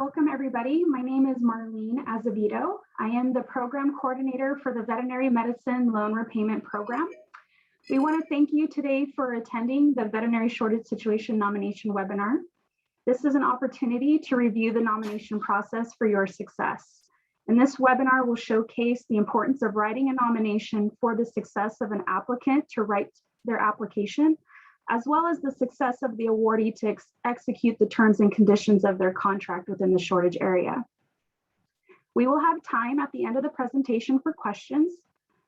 Welcome everybody. My name is Marlene Azevedo. I am the program coordinator for the Veterinary Medicine Loan Repayment Program. We want to thank you today for attending the Veterinary Shortage Situation Nomination webinar. This is an opportunity to review the nomination process for your success. And this webinar will showcase the importance of writing a nomination for the success of an applicant to write their application, as well as the success of the awardee to execute the terms and conditions of their contract within the shortage area. We will have time at the end of the presentation for questions.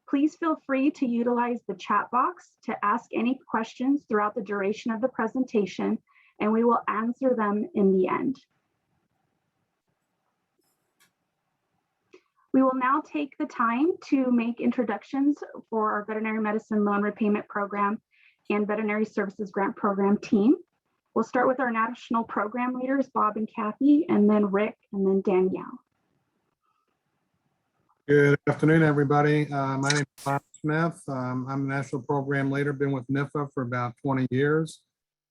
Please feel free to utilize the chat box to ask any questions throughout the duration of the presentation, and we will answer them in the end. We will now take the time to make introductions for our Veterinary Medicine Loan Repayment Program and Veterinary Services Grant Program team. We'll start with our national program leaders, Bob and Kathy, and then Rick, and then Danielle. Good afternoon, everybody. My name is Bob Smith. I'm a national program leader, been with NIFA for about 20 years,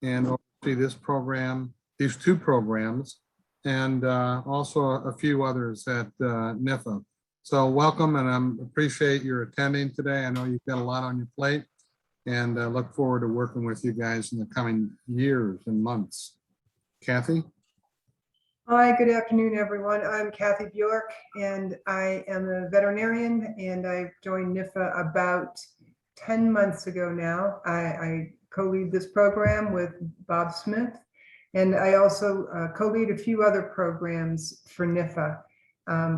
and oversee this program, these two programs, and also a few others at NIFA. So welcome, and I appreciate your attending today. I know you've got a lot on your plate, and look forward to working with you guys in the coming years and months. Kathy? Hi, good afternoon, everyone. I'm Kathy Bjork, and I am a veterinarian, and I joined NIFA about 10 months ago now. I co-lead this program with Bob Smith, and I also co-lead a few other programs for NIFA.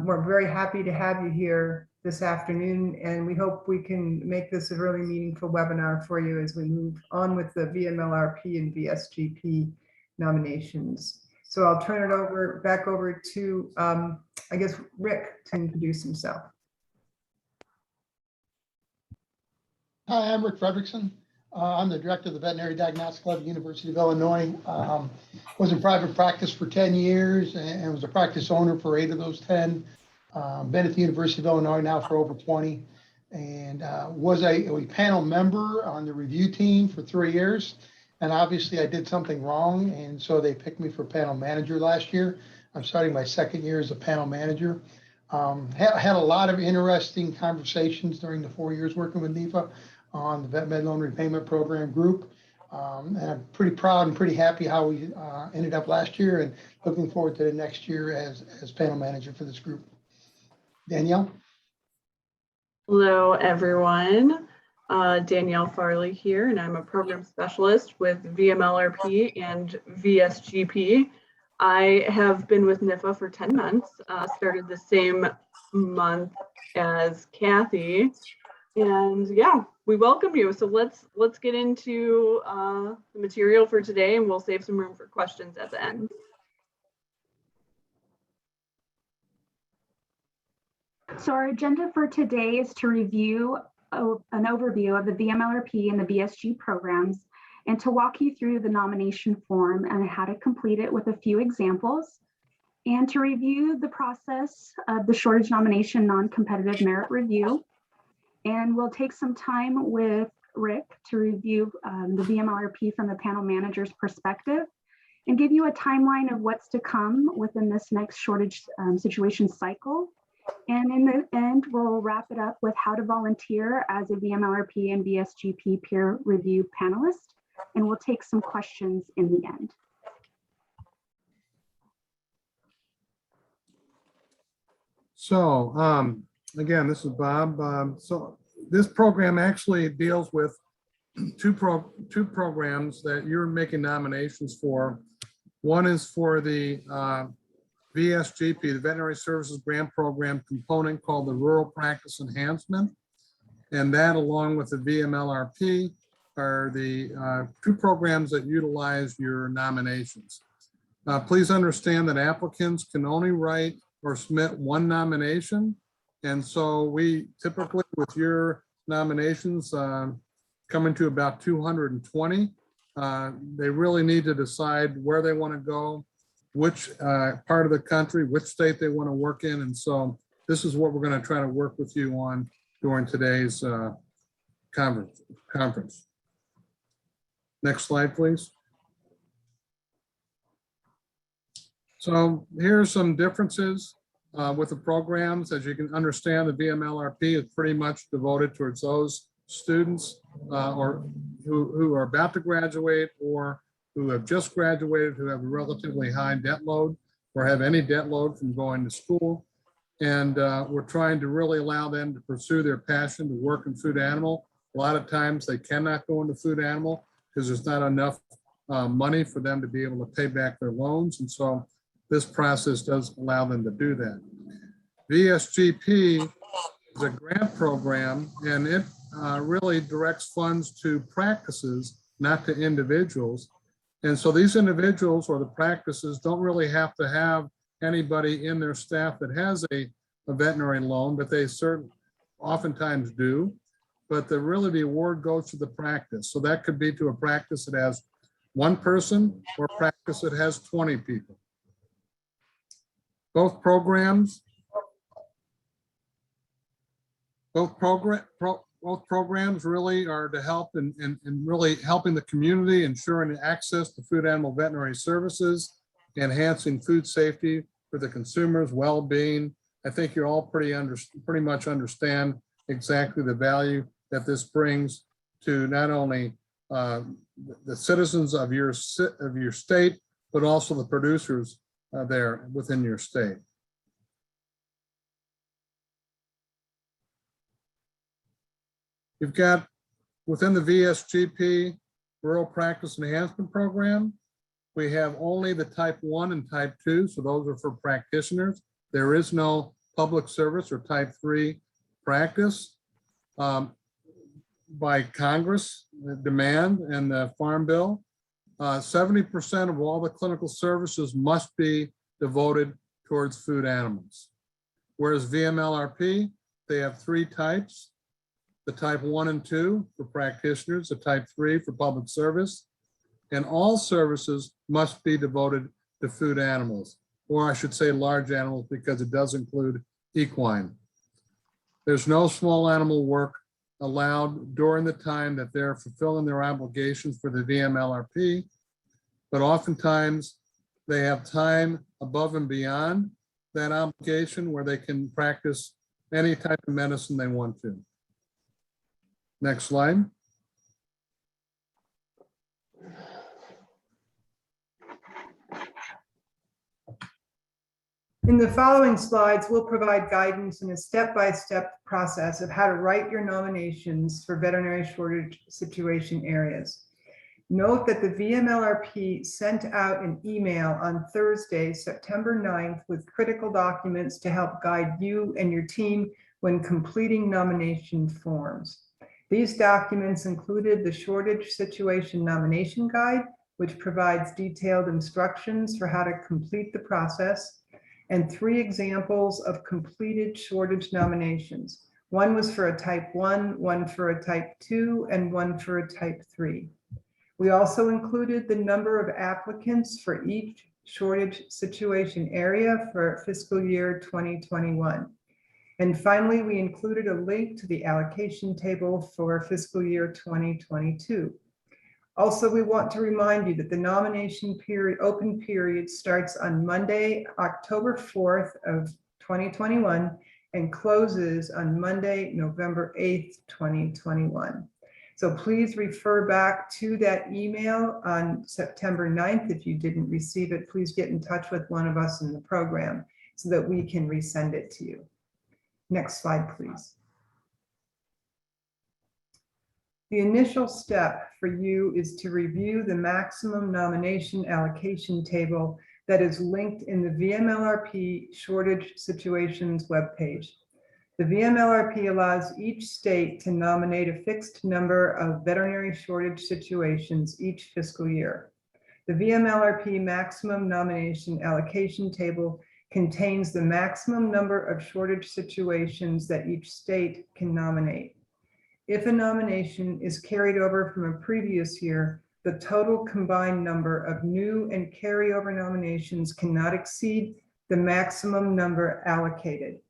We're very happy to have you here this afternoon, and we hope we can make this a really meaningful webinar for you as we move on with the VMLRP and VSGP nominations. So I'll turn it back over to, I guess, Rick to introduce himself. Hi, I'm Rick Fredrickson. I'm the director of the Veterinary Diagnostic Lab at the University of Illinois. Was in private practice for 10 years and was a practice owner for 8 of those 10. Been at the University of Illinois now for over 20, and was a panel member on the review team for 3 years. And obviously I did something wrong, and so they picked me for panel manager last year. I'm starting my 2nd year as a panel manager. Had a lot of interesting conversations during the 4 years working with NIFA on the Vet Med Loan Repayment Program group. And I'm pretty proud and pretty happy how we ended up last year, and looking forward to the next year as panel manager for this group. Danielle? Hello, everyone. Danielle Farley here, and I'm a program specialist with VMLRP and VSGP. I have been with NIFA for 10 months, started the same month as Kathy, and yeah, we welcome you. So let's get into the material for today, and we'll save some room for questions at the end. So our agenda for today is to review an overview of the VMLRP and the VSG programs, and to walk you through the nomination form and how to complete it with a few examples, and to review the process of the shortage nomination non-competitive merit review. And we'll take some time with Rick to review the VMLRP from the panel manager's perspective and give you a timeline of what's to come within this next shortage situation cycle. And in the end, we'll wrap it up with how to volunteer as a VMLRP and VSGP peer review panelist. And we'll take some questions in the end. So again, this is Bob. So this program actually deals with two programs that you're making nominations for. One is for the VSGP, the Veterinary Services Grant Program component called the Rural Practice Enhancement. And that, along with the VMLRP, are the 2 programs that utilize your nominations. Please understand that applicants can only write or submit 1 nomination. And so we typically, with your nominations coming to about 220, they really need to decide where they want to go, which part of the country, which state they want to work in. And so this is what we're going to try to work with you on during today's conference. Next slide, please. So here's some differences with the programs. As you can understand, the VMLRP is pretty much devoted towards those students or who are about to graduate or who have just graduated, who have a relatively high debt load or have any debt load from going to school. And we're trying to really allow them to pursue their passion to work in food animal. A lot of times they cannot go into food animal because there's not enough money for them to be able to pay back their loans. And so this process does allow them to do that. VSGP is a grant program, and it really directs funds to practices, not to individuals. And so these individuals or the practices don't really have to have anybody in their staff that has a veterinary loan, but they certainly oftentimes do. But the award goes to the practice. So that could be to a practice that has one person or a practice that has 20 people. Both programs really are to help in really helping the community, ensuring access to food animal veterinary services, enhancing food safety for the consumer's well-being. I think you all pretty much understand exactly the value that this brings to not only the citizens of your state, but also the producers there within your state. You've got within the VSGP Rural Practice Enhancement Program, we have only the type 1 and type 2. So those are for practitioners. There is no public service or type 3 practice by Congress, the demand and the Farm Bill. 70% of all the clinical services must be devoted towards food animals. Whereas VMLRP, they have 3 types. The type 1 and 2 for practitioners, the type 3 for public service, and all services must be devoted to food animals, or I should say large animals, because it does include equine. There's no small animal work allowed during the time that they're fulfilling their obligations for the VMLRP, but oftentimes they have time above and beyond that obligation where they can practice any type of medicine they want to. Next slide. In the following slides, we'll provide guidance in a step-by-step process of how to write your nominations for veterinary shortage situation areas. Note that the VMLRP sent out an email on Thursday, September 9th, with critical documents to help guide you and your team when completing nomination forms. These documents included the Shortage Situation Nomination Guide, which provides detailed instructions for how to complete the process, and 3 examples of completed shortage nominations. One was for a type 1, one for a type 2, and one for a type 3. We also included the number of applicants for each shortage situation area for fiscal year 2021. And finally, we included a link to the allocation table for fiscal year 2022. Also, we want to remind you that the nomination period, open period, starts on Monday, October 4th of 2021 and closes on Monday, November 8th, 2021. So please refer back to that email on September 9th. If you didn't receive it, please get in touch with one of us in the program so that we can resend it to you. Next slide, please. The initial step for you is to review the maximum nomination allocation table that is linked in the VMLRP Shortage Situations webpage. The VMLRP allows each state to nominate a fixed number of veterinary shortage situations each fiscal year. The VMLRP maximum nomination allocation table contains the maximum number of shortage situations that each state can nominate. If a nomination is carried over from a previous year, the total combined number of new and carryover nominations cannot exceed the maximum number allocated.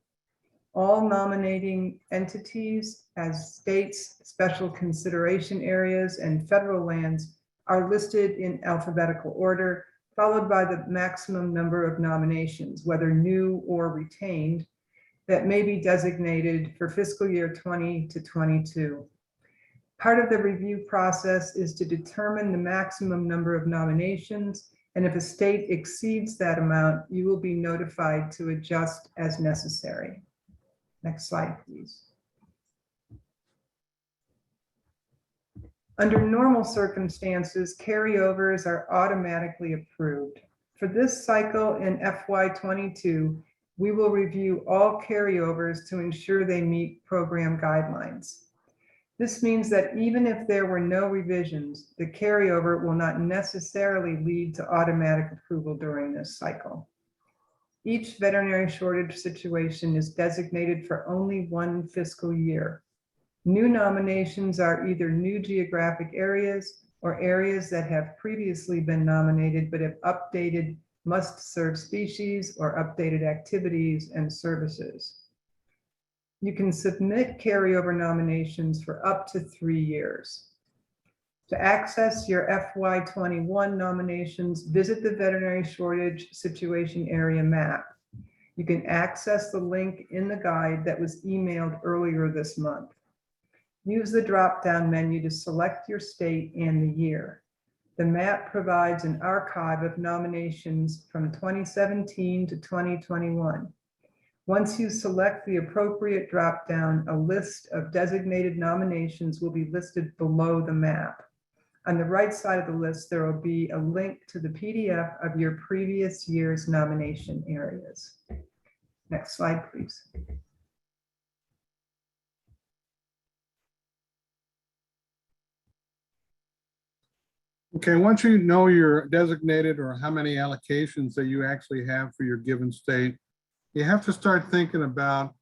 All nominating entities as states, special consideration areas, and federal lands are listed in alphabetical order followed by the maximum number of nominations, whether new or retained, that may be designated for fiscal year 20 to 22. Part of the review process is to determine the maximum number of nominations, and if a state exceeds that amount, you will be notified to adjust as necessary. Next slide, please. Under normal circumstances, carryovers are automatically approved. For this cycle in FY22, we will review all carryovers to ensure they meet program guidelines. This means that even if there were no revisions, the carryover will not necessarily lead to automatic approval during this cycle. Each veterinary shortage situation is designated for only one fiscal year. New nominations are either new geographic areas or areas that have previously been nominated but have updated must-serve species or updated activities and services. You can submit carryover nominations for up to 3 years. To access your FY21 nominations, visit the veterinary shortage situation area map. You can access the link in the guide that was emailed earlier this month. Use the drop-down menu to select your state and the year. The map provides an archive of nominations from 2017 to 2021. Once you select the appropriate drop-down, a list of designated nominations will be listed below the map. On the right side of the list, there will be a link to the PDF of your previous year's nomination areas. Next slide, please. Okay, once you know your designated or how many allocations that you actually have for your given state, you have to start thinking about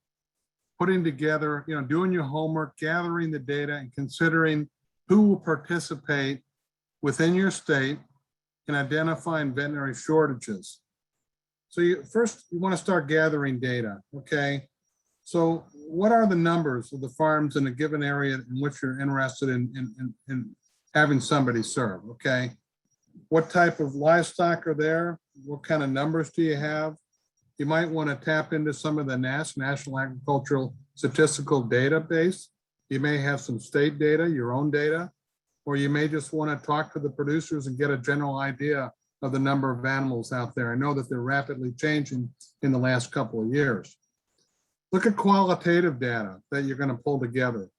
putting together, doing your homework, gathering the data, and considering who will participate within your state in identifying veterinary shortages. So first you want to start gathering data, okay? So what are the numbers of the farms in a given area in which you're interested in having somebody serve, okay? What type of livestock are there? What kind of numbers do you have? You might want to tap into some of the National Agricultural Statistical Database. You may have some state data, your own data, or you may just want to talk to the producers and get a general idea of the number of animals out there. I know that they're rapidly changing in the last couple of years. Look at qualitative data that you're going to pull together.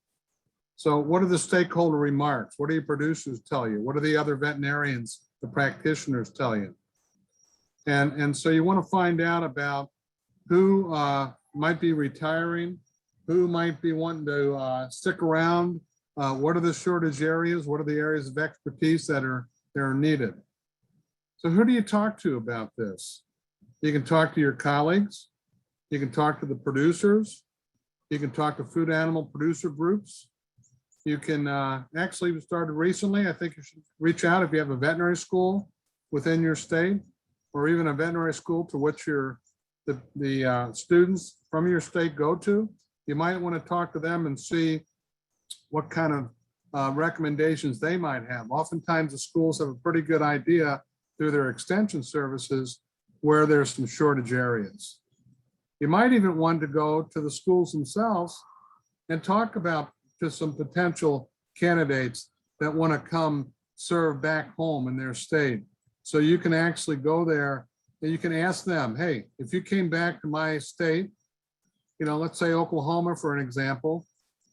So what are the stakeholder remarks? What do your producers tell you? What do the other veterinarians, the practitioners tell you? And so you want to find out about who might be retiring, who might be wanting to stick around. What are the shortage areas? What are the areas of expertise that are needed? So who do you talk to about this? You can talk to your colleagues. You can talk to the producers. You can talk to food animal producer groups. You can actually, we started recently, I think you should reach out if you have a veterinary school within your state, or even a veterinary school to which the students from your state go to. You might want to talk to them and see what kind of recommendations they might have. Oftentimes the schools have a pretty good idea through their extension services where there's some shortage areas. You might even want to go to the schools themselves and talk about to some potential candidates that want to come serve back home in their state. So you can actually go there and you can ask them, hey, if you came back to my state, let's say Oklahoma, for an example,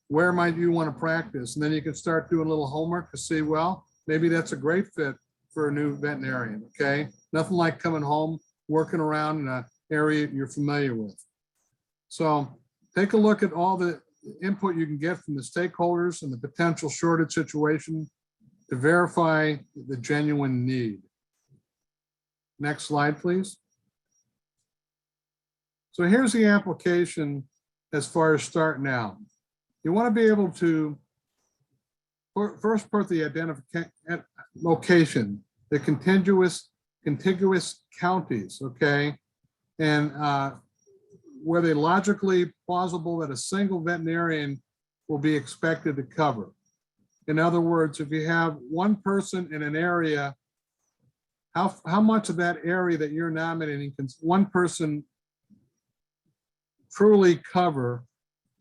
where might you want to practice? And then you can start doing a little homework to see, well, maybe that's a great fit for a new veterinarian, okay? Nothing like coming home, working around in an area you're familiar with. So take a look at all the input you can get from the stakeholders and the potential shortage situation to verify the genuine need. Next slide, please. So here's the application as far as starting out. You want to be able to first put the identification location, the contiguous counties, okay? And where they logically plausible that a single veterinarian will be expected to cover. In other words, if you have one person in an area how much of that area that you're nominating can one person truly cover?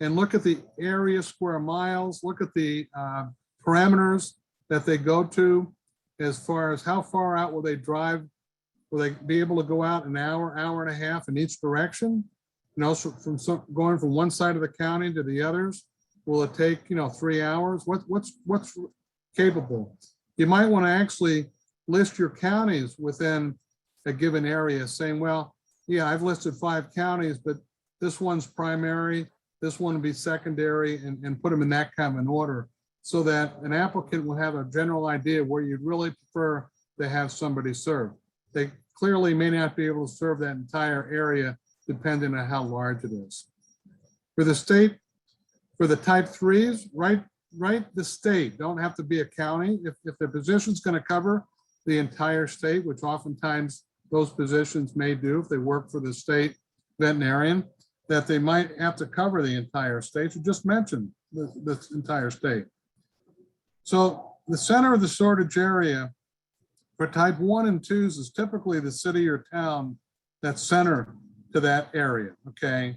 And look at the area, square miles, look at the parameters that they go to as far as how far out will they drive? Will they be able to go out an hour, hour and a half in each direction? And also going from one side of the county to the others, will it take, 3 hours? What's capable? You might want to actually list your counties within a given area, saying, well, yeah, I've listed 5 counties, but this one's primary, this one would be secondary, and put them in that kind of an order, so that an applicant will have a general idea of where you'd really prefer to have somebody serve. They clearly may not be able to serve that entire area depending on how large it is. For the state, for the type 3s, write the state, don't have to be a county. If the position's going to cover the entire state, which oftentimes those positions may do if they work for the state veterinarian, that they might have to cover the entire state. You just mentioned the entire state. So the center of the shortage area for type 1 and 2s is typically the city or town that's center to that area, okay?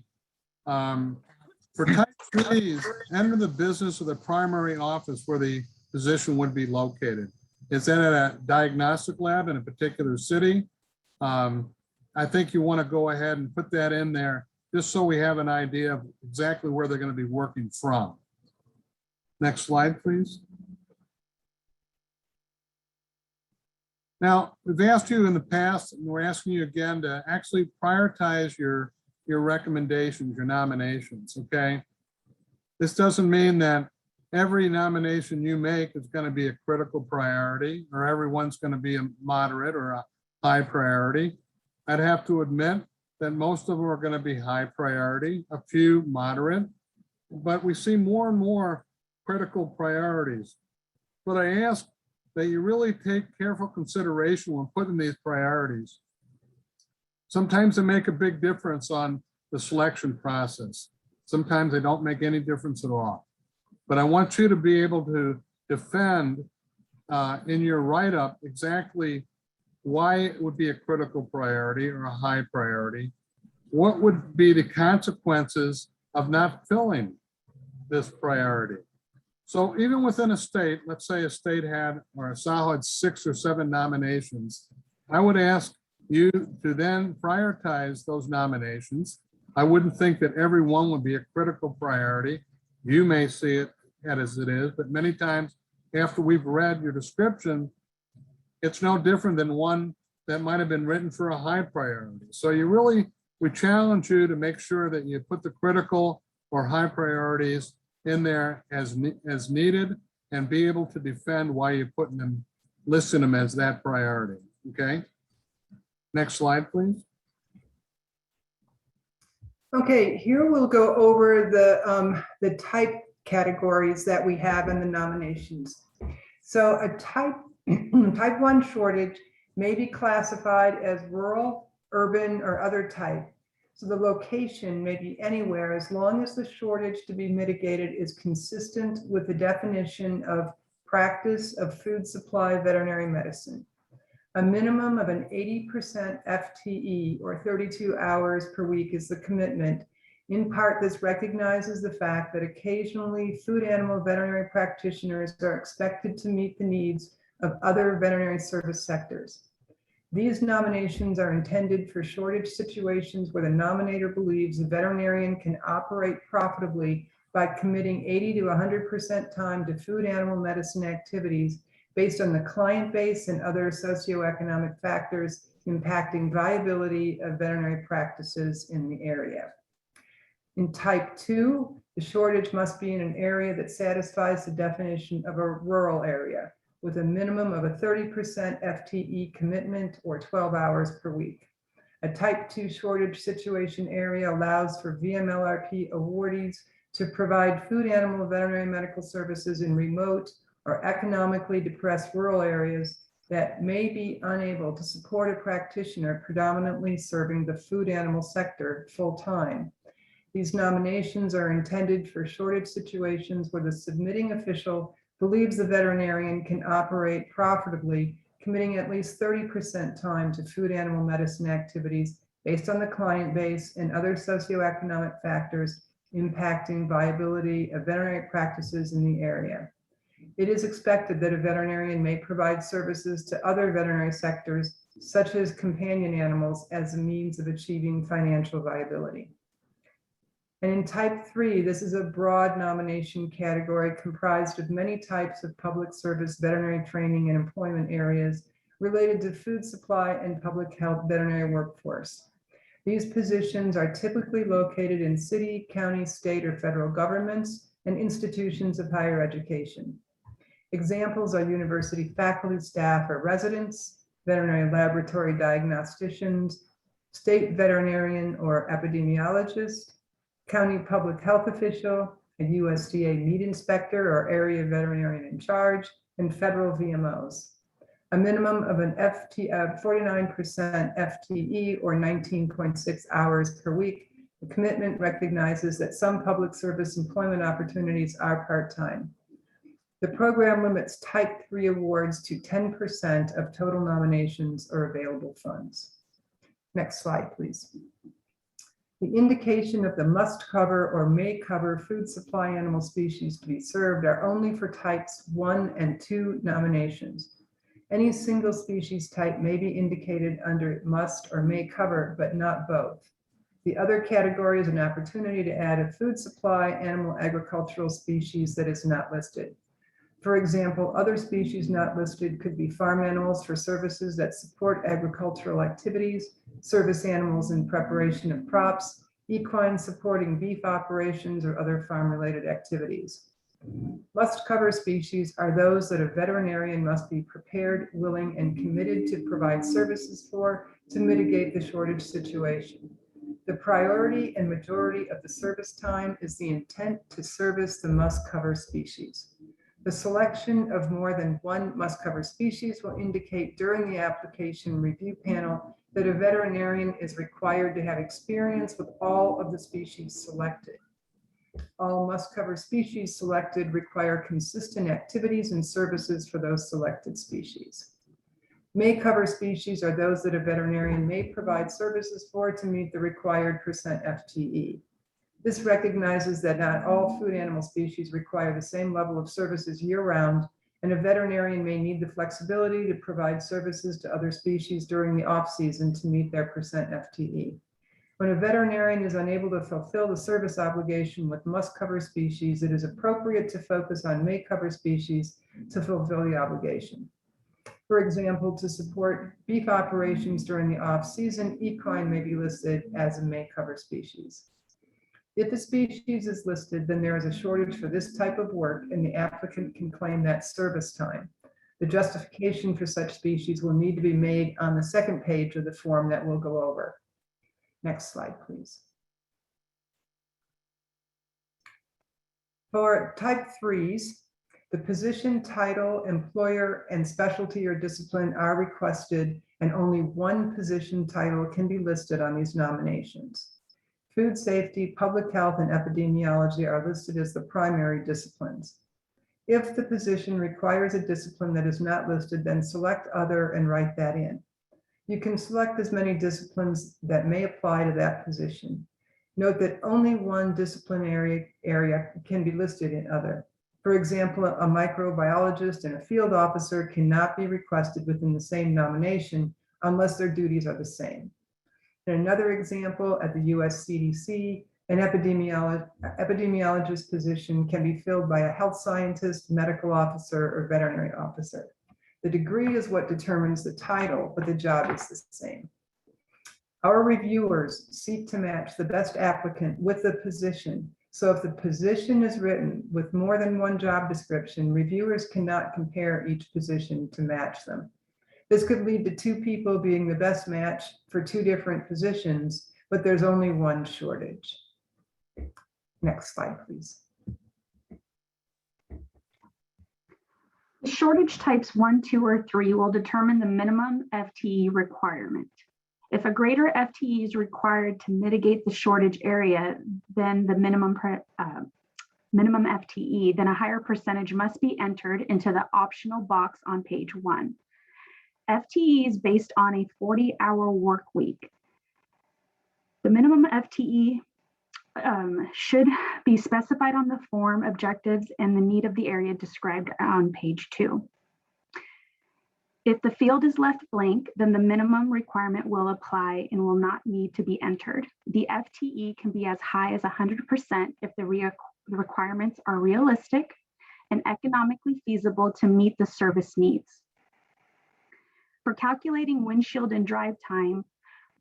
For type 3s, enter the business of the primary office where the position would be located. Is that at a diagnostic lab in a particular city? I think you want to go ahead and put that in there just so we have an idea of exactly where they're going to be working from. Next slide, please. Now, we've asked you in the past, and we're asking you again to actually prioritize your recommendations, your nominations, okay? This doesn't mean that every nomination you make is going to be a critical priority, or everyone's going to be a moderate or a high priority. I'd have to admit that most of them are going to be high priority, a few moderate, but we see more and more critical priorities. But I ask that you really take careful consideration when putting these priorities. Sometimes they make a big difference on the selection process. Sometimes they don't make any difference at all. But I want you to be able to defend in your write-up exactly why it would be a critical priority or a high priority. What would be the consequences of not filling this priority? So even within a state, let's say a state had, or a solid 6 or 7 nominations, I would ask you to then prioritize those nominations. I wouldn't think that every one would be a critical priority. You may see it as it is, but many times after we've read your description, it's no different than one that might have been written for a high priority. So we challenge you to make sure that you put the critical or high priorities in there as needed, and be able to defend why you're putting them, listing them as that priority, okay? Next slide, please. Okay, here we'll go over the type categories that we have in the nominations. So a type 1 shortage may be classified as rural, urban, or other type. So the location may be anywhere as long as the shortage to be mitigated is consistent with the definition of practice of food supply veterinary medicine. A minimum of an 80% FTE or 32 hours per week is the commitment. In part, this recognizes the fact that occasionally food animal veterinary practitioners are expected to meet the needs of other veterinary service sectors. These nominations are intended for shortage situations where the nominator believes the veterinarian can operate profitably by committing 80 to 100% time to food animal medicine activities based on the client base and other socioeconomic factors impacting viability of veterinary practices in the area. In type 2, the shortage must be in an area that satisfies the definition of a rural area, with a minimum of a 30% FTE commitment or 12 hours per week. A type 2 shortage situation area allows for VMLRP awardees to provide food animal veterinary medical services in remote or economically depressed rural areas that may be unable to support a practitioner predominantly serving the food animal sector full-time. These nominations are intended for shortage situations where the submitting official believes the veterinarian can operate profitably, committing at least 30% time to food animal medicine activities based on the client base and other socioeconomic factors impacting viability of veterinary practices in the area. It is expected that a veterinarian may provide services to other veterinary sectors, such as companion animals, as a means of achieving financial viability. And in type 3, this is a broad nomination category comprised of many types of public service veterinary training and employment areas related to food supply and public health veterinary workforce. These positions are typically located in city, county, state, or federal governments and institutions of higher education. Examples are university faculty, staff, or residents, veterinary laboratory diagnosticians, state veterinarian or epidemiologist, county public health official, a USDA meat inspector or area veterinarian in charge, and federal VMOs. A minimum of an 49% FTE or 19.6 hours per week. The commitment recognizes that some public service employment opportunities are part-time. The program limits type 3 awards to 10% of total nominations or available funds. Next slide, please. The indication of the must cover or may cover food supply animal species to be served are only for types 1 and 2 nominations. Any single species type may be indicated under must or may cover, but not both. The other category is an opportunity to add a food supply animal agricultural species that is not listed. For example, other species not listed could be farm animals for services that support agricultural activities, service animals in preparation of crops, equine supporting beef operations, or other farm-related activities. Must cover species are those that a veterinarian must be prepared, willing, and committed to provide services for to mitigate the shortage situation. The priority and majority of the service time is the intent to service the must cover species. The selection of more than one must cover species will indicate during the application review panel that a veterinarian is required to have experience with all of the species selected. All must cover species selected require consistent activities and services for those selected species. May cover species are those that a veterinarian may provide services for to meet the required percent FTE. This recognizes that not all food animal species require the same level of services year-round, and a veterinarian may need the flexibility to provide services to other species during the off-season to meet their percent FTE. When a veterinarian is unable to fulfill the service obligation with must-cover species, it is appropriate to focus on may-cover species to fulfill the obligation. For example, to support beef operations during the off-season, equine may be listed as a may-cover species. If a species is listed, then there is a shortage for this type of work and the applicant can claim that service time. The justification for such species will need to be made on the second page of the form that we'll go over. Next slide, please. For type 3s, the position, title, employer, and specialty or discipline are requested, and only one position title can be listed on these nominations. Food safety, public health, and epidemiology are listed as the primary disciplines. If the position requires a discipline that is not listed, then select other and write that in. You can select as many disciplines that may apply to that position. Note that only one disciplinary area can be listed in other. For example, a microbiologist and a field officer cannot be requested within the same nomination unless their duties are the same. In another example, at the US CDC, an epidemiologist position can be filled by a health scientist, medical officer, or veterinary officer. The degree is what determines the title, but the job is the same. Our reviewers seek to match the best applicant with the position. So if the position is written with more than one job description, reviewers cannot compare each position to match them. This could lead to two people being the best match for two different positions, but there's only one shortage. Next slide, please. The shortage types 1, 2, or 3 will determine the minimum FTE requirement. If a greater FTE is required to mitigate the shortage area than the minimum FTE, then a higher percentage must be entered into the optional box on page 1. FTE is based on a 40-hour work week. The minimum FTE should be specified on the form, objectives, and the need of the area described on page 2. If the field is left blank, then the minimum requirement will apply and will not need to be entered. The FTE can be as high as 100% if the requirements are realistic and economically feasible to meet the service needs. For calculating windshield and drive time,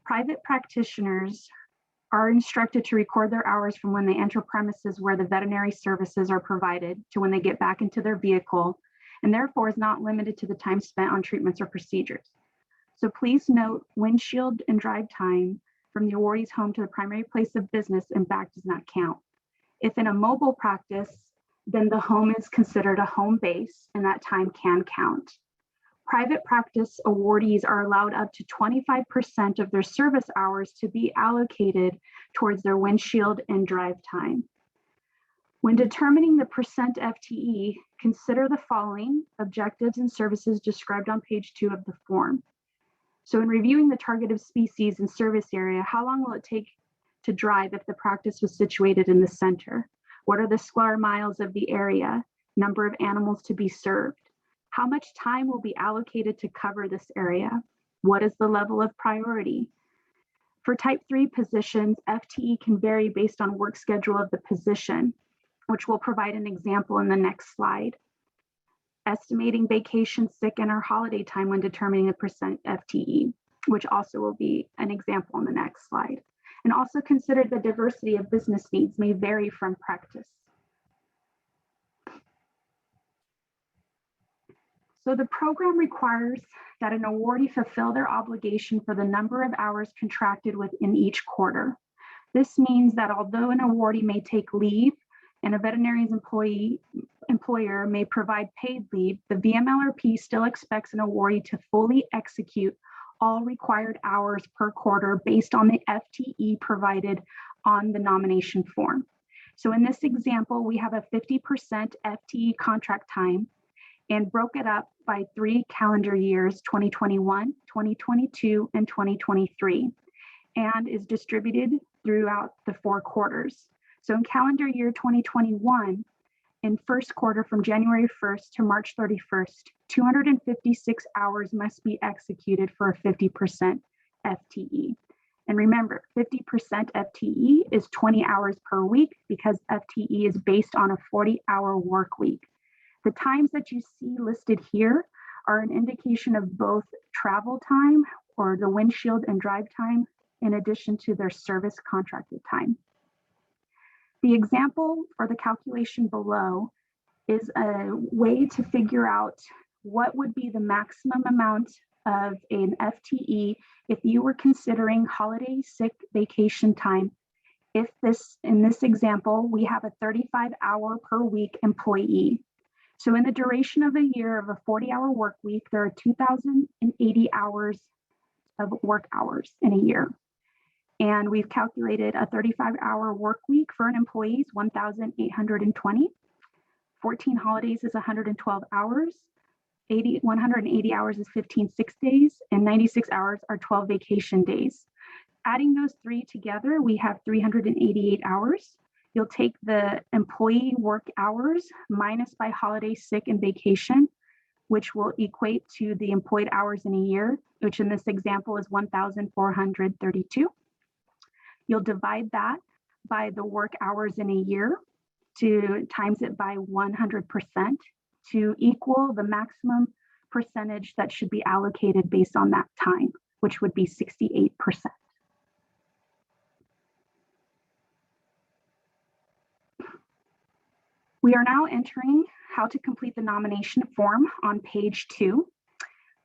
private practitioners are instructed to record their hours from when they enter premises where the veterinary services are provided to when they get back into their vehicle, and therefore is not limited to the time spent on treatments or procedures. So please note, windshield and drive time from the awardee's home to the primary place of business and back does not count. If in a mobile practice, then the home is considered a home base and that time can count. Private practice awardees are allowed up to 25% of their service hours to be allocated towards their windshield and drive time. When determining the percent FTE, consider the following objectives and services described on page 2 of the form. So in reviewing the targeted species and service area, how long will it take to drive if the practice was situated in the center? What are the square miles of the area? Number of animals to be served? How much time will be allocated to cover this area? What is the level of priority? For type 3 positions, FTE can vary based on work schedule of the position, which we'll provide an example in the next slide. Estimating vacation, sick, and or holiday time when determining the percent FTE, which also will be an example in the next slide. And also consider the diversity of business needs may vary from practice. So the program requires that an awardee fulfill their obligation for the number of hours contracted within each quarter. This means that although an awardee may take leave and a veterinarian's employer may provide paid leave, the VMLRP still expects an awardee to fully execute all required hours per quarter based on the FTE provided on the nomination form. So in this example, we have a 50% FTE contract time and broke it up by 3 calendar years, 2021, 2022, and 2023, and is distributed throughout the 4 quarters. So in calendar year 2021, in first quarter from January 1st to March 31st, 256 hours must be executed for a 50% FTE. And remember, 50% FTE is 20 hours per week because FTE is based on a 40-hour work week. The times that you see listed here are an indication of both travel time or the windshield and drive time in addition to their service contracted time. The example or the calculation below is a way to figure out what would be the maximum amount of an FTE if you were considering holiday, sick, vacation time. If in this example, we have a 35-hour per week employee. So in the duration of a year of a 40-hour work week, there are 2,080 hours of work hours in a year. And we've calculated a 35-hour work week for an employee is 1,820. 14 holidays is 112 hours. 180 hours is 15 sick days, and 96 hours are 12 vacation days. Adding those 3 together, we have 388 hours. You'll take the employee work hours minus by holiday, sick, and vacation, which will equate to the employed hours in a year, which in this example is 1,432. You'll divide that by the work hours in a year to times it by 100% to equal the maximum percentage that should be allocated based on that time, which would be 68%. We are now entering how to complete the nomination form on page 2.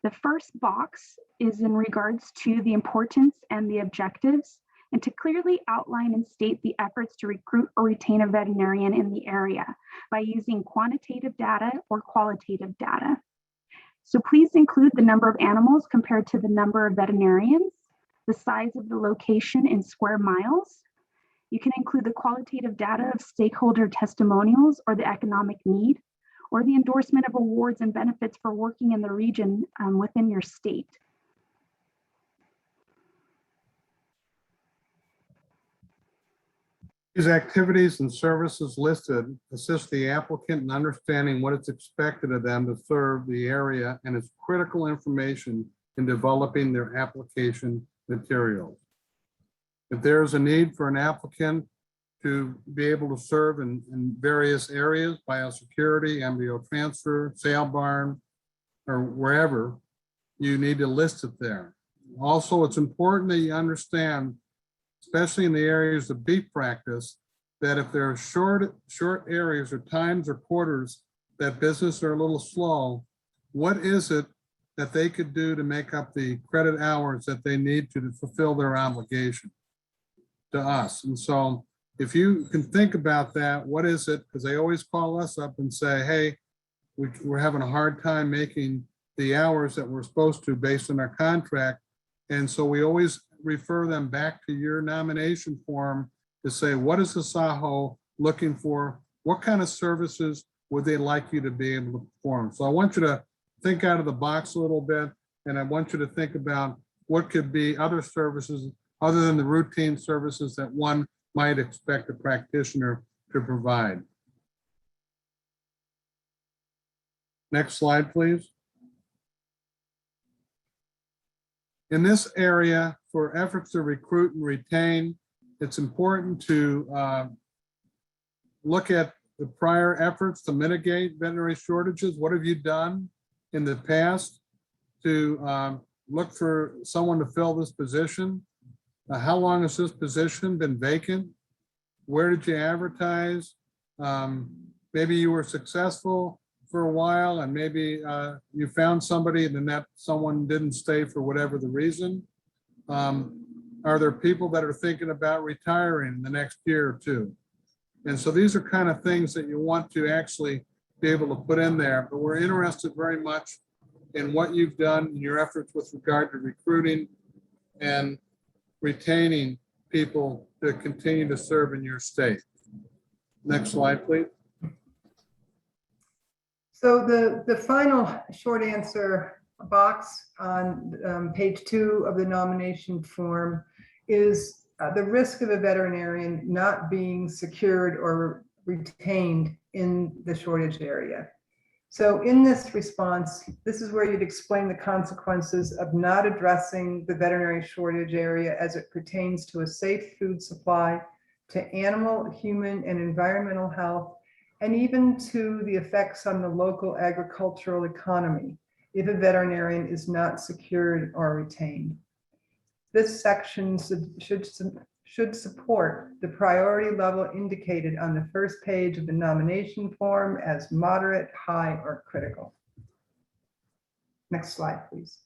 The first box is in regards to the importance and the objectives, and to clearly outline and state the efforts to recruit or retain a veterinarian in the area by using quantitative data or qualitative data. So please include the number of animals compared to the number of veterinarians, the size of the location in square miles. You can include the qualitative data of stakeholder testimonials or the economic need, or the endorsement of awards and benefits for working in the region within your state. These activities and services listed assist the applicant in understanding what is expected of them to serve the area and its critical information in developing their application materials. If there is a need for an applicant to be able to serve in various areas, biosecurity, embryo transfer, sale barn, or wherever, you need to list it there. Also, it's important that you understand, especially in the areas of beef practice, that if there are short areas or times or quarters that business are a little slow, what is it that they could do to make up the credit hours that they need to fulfill their obligation to us? And so if you can think about that, what is it? Because they always call us up and say, hey, we're having a hard time making the hours that we're supposed to based on our contract. And so we always refer them back to your nomination form to say, what is the SAHO looking for? What kind of services would they like you to be able to perform? So I want you to think out of the box a little bit, and I want you to think about what could be other services other than the routine services that one might expect a practitioner to provide. Next slide, please. In this area, for efforts to recruit and retain, it's important to look at the prior efforts to mitigate veterinary shortages. What have you done in the past to look for someone to fill this position? How long has this position been vacant? Where did you advertise? Maybe you were successful for a while and maybe you found somebody and then that someone didn't stay for whatever the reason. Are there people that are thinking about retiring in the next year or two? And so these are kind of things that you want to actually be able to put in there, but we're interested very much in what you've done in your efforts with regard to recruiting and retaining people to continue to serve in your state. Next slide, please. So the final short answer box on page 2 of the nomination form is the risk of a veterinarian not being secured or retained in the shortage area. So in this response, this is where you'd explain the consequences of not addressing the veterinary shortage area as it pertains to a safe food supply, to animal, human, and environmental health, and even to the effects on the local agricultural economy if a veterinarian is not secured or retained. This section should support the priority level indicated on the first page of the nomination form as moderate, high, or critical. Next slide, please.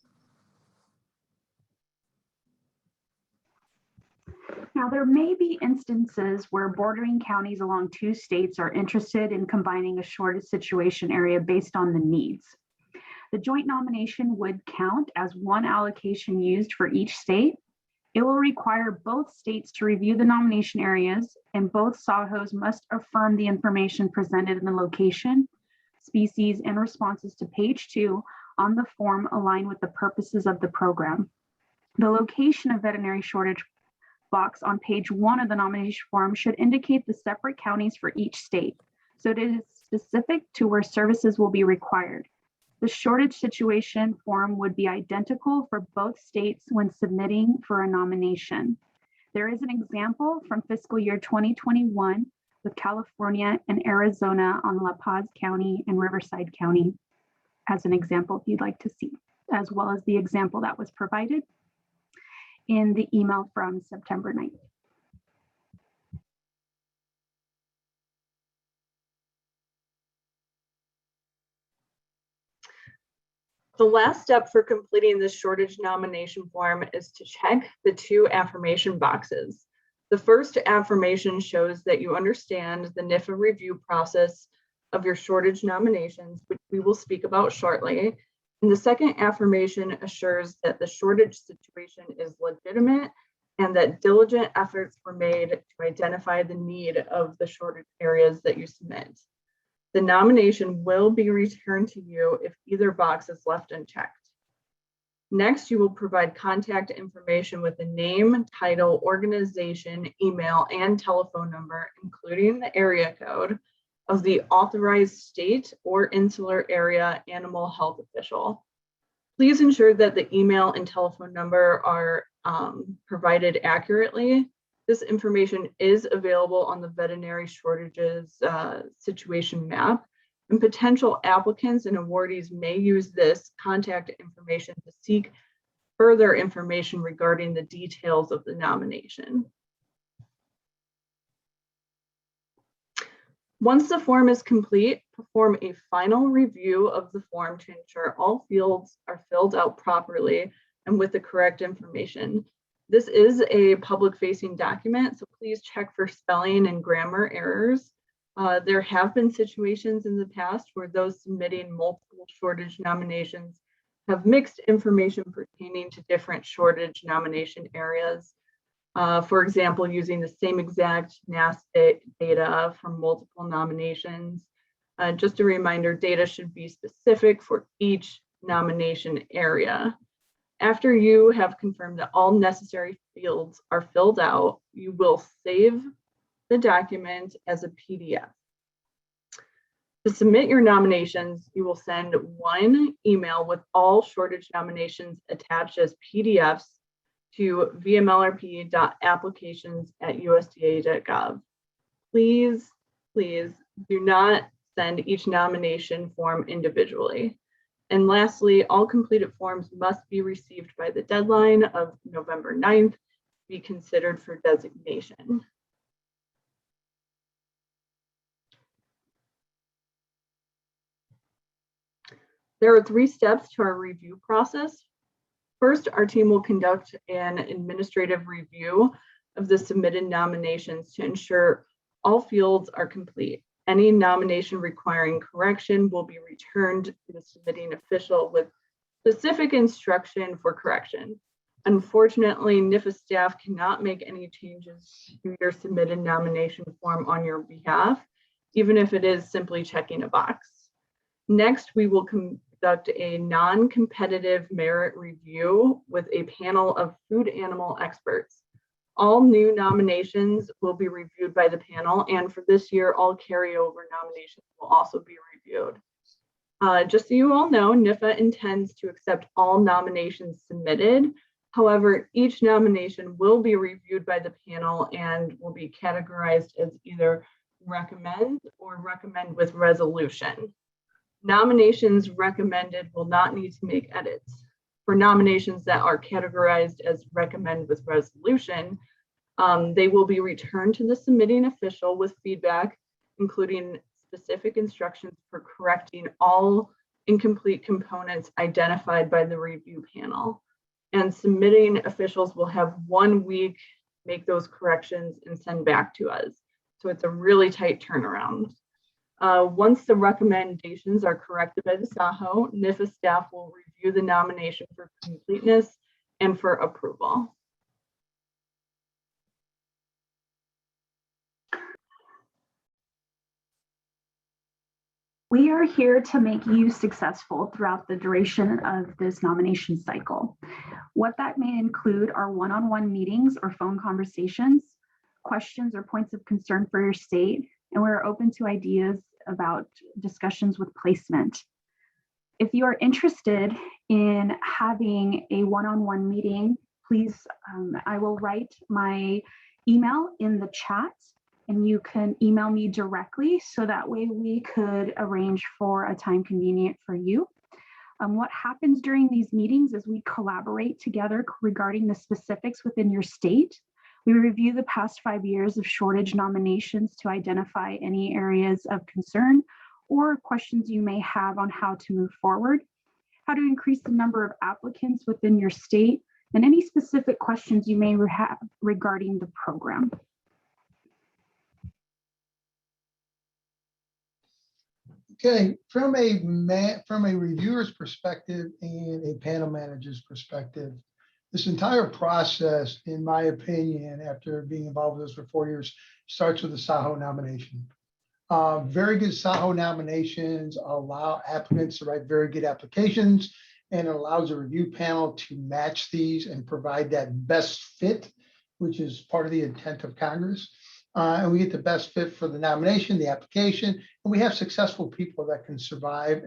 Now, there may be instances where bordering counties along 2 states are interested in combining a shortage situation area based on the needs. The joint nomination would count as one allocation used for each state. It will require both states to review the nomination areas, and both SAHOs must affirm the information presented in the location, species, and responses to page 2 on the form align with the purposes of the program. The location of veterinary shortage box on page 1 of the nomination form should indicate the separate counties for each state, so it is specific to where services will be required. The shortage situation form would be identical for both states when submitting for a nomination. There is an example from fiscal year 2021 with California and Arizona on La Paz County and Riverside County as an example if you'd like to see, as well as the example that was provided in the email from September 9th. The last step for completing this shortage nomination form is to check the 2 affirmation boxes. The first affirmation shows that you understand the NIFA review process of your shortage nominations, which we will speak about shortly. And the second affirmation assures that the shortage situation is legitimate and that diligent efforts were made to identify the need of the shortage areas that you submit. The nomination will be returned to you if either box is left unchecked. Next, you will provide contact information with the name, title, organization, email, and telephone number, including the area code of the authorized state or insular area animal health official. Please ensure that the email and telephone number are provided accurately. This information is available on the veterinary shortages situation map, and potential applicants and awardees may use this contact information to seek further information regarding the details of the nomination. Once the form is complete, perform a final review of the form to ensure all fields are filled out properly and with the correct information. This is a public-facing document, so please check for spelling and grammar errors. There have been situations in the past where those submitting multiple shortage nominations have mixed information pertaining to different shortage nomination areas. For example, using the same exact NAS data from multiple nominations. Just a reminder, data should be specific for each nomination area. After you have confirmed that all necessary fields are filled out, you will save the document as a PDF. To submit your nominations, you will send one email with all shortage nominations attached as PDFs to vmlrp.applications@usda.gov. Please do not send each nomination form individually. And lastly, all completed forms must be received by the deadline of November 9th to be considered for designation. There are 3 steps to our review process. First, our team will conduct an administrative review of the submitted nominations to ensure all fields are complete. Any nomination requiring correction will be returned to the submitting official with specific instruction for correction. Unfortunately, NIFA staff cannot make any changes to your submitted nomination form on your behalf, even if it is simply checking a box. Next, we will conduct a non-competitive merit review with a panel of food animal experts. All new nominations will be reviewed by the panel, and for this year, all carryover nominations will also be reviewed. Just so you all know, NIFA intends to accept all nominations submitted. However, each nomination will be reviewed by the panel and will be categorized as either recommend or recommend with resolution. Nominations recommended will not need to make edits. For nominations that are categorized as recommend with resolution, they will be returned to the submitting official with feedback, including specific instructions for correcting all incomplete components identified by the review panel. And submitting officials will have 1 week, make those corrections and send back to us. So it's a really tight turnaround. Once the recommendations are corrected by the SAHO, NIFA staff will review the nomination for completeness and for approval. We are here to make you successful throughout the duration of this nomination cycle. What that may include are one-on-one meetings or phone conversations, questions or points of concern for your state, and we're open to ideas about discussions with placement. If you are interested in having a one-on-one meeting, please, I will write my email in the chat and you can email me directly so that way we could arrange for a time convenient for you. What happens during these meetings is we collaborate together regarding the specifics within your state. We review the past 5 years of shortage nominations to identify any areas of concern or questions you may have on how to move forward, how to increase the number of applicants within your state, and any specific questions you may have regarding the program. Okay, from a reviewer's perspective and a panel manager's perspective, this entire process, in my opinion, after being involved with this for 4 years, starts with the SAHO nomination. Very good SAHO nominations allow applicants to write very good applications, and it allows a review panel to match these and provide that best fit, which is part of the intent of Congress. And we get the best fit for the nomination, the application, and we have successful people that can survive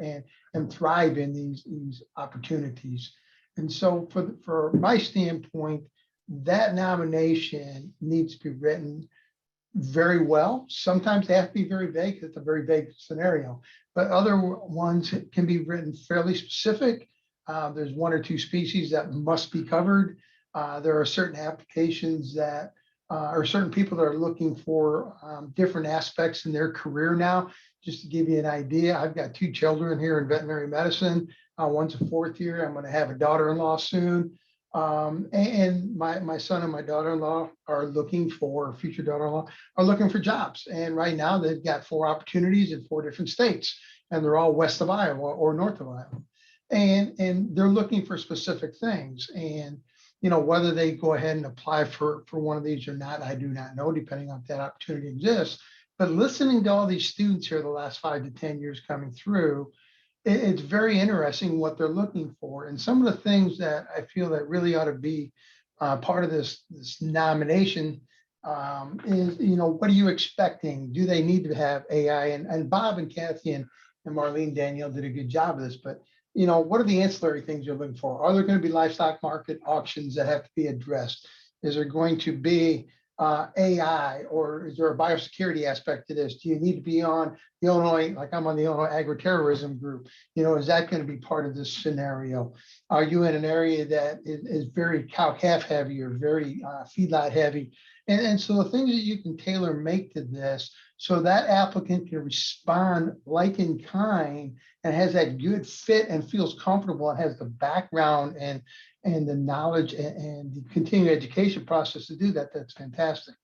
and thrive in these opportunities. And so for my standpoint, that nomination needs to be written very well. Sometimes they have to be very vague. It's a very vague scenario, but other ones can be written fairly specific. There's one or two species that must be covered. There are certain applications that or certain people that are looking for different aspects in their career now. Just to give you an idea, I've got 2 children here in veterinary medicine. One's a 4th year. I'm going to have a daughter-in-law soon. And my son and my daughter-in-law are looking for, future daughter-in-law, are looking for jobs. And right now they've got 4 opportunities in 4 different states, and they're all west of Iowa or north of Iowa. And they're looking for specific things. And, you know, whether they go ahead and apply for one of these or not, I do not know, depending on if that opportunity exists. But listening to all these students here the last 5 to 10 years coming through, it's very interesting what they're looking for. And some of the things that I feel that really ought to be part of this nomination is, you know, what are you expecting? Do they need to have AI? And Bob and Kathy and Marlene Danielle did a good job of this, but, you know, what are the ancillary things you're looking for? Are there going to be livestock market auctions that have to be addressed? Is there going to be AI, or is there a biosecurity aspect to this? Do you need to be on the Illinois, like I'm on the Illinois agri-terrorism group? You know, is that going to be part of this scenario? Are you in an area that is very cow-calf heavy or very feedlot heavy? And so the things that you can tailor make to this so that applicant can respond like in kind and has that good fit and feels comfortable and has the background and the knowledge and the continuing education process to do that, that's fantastic.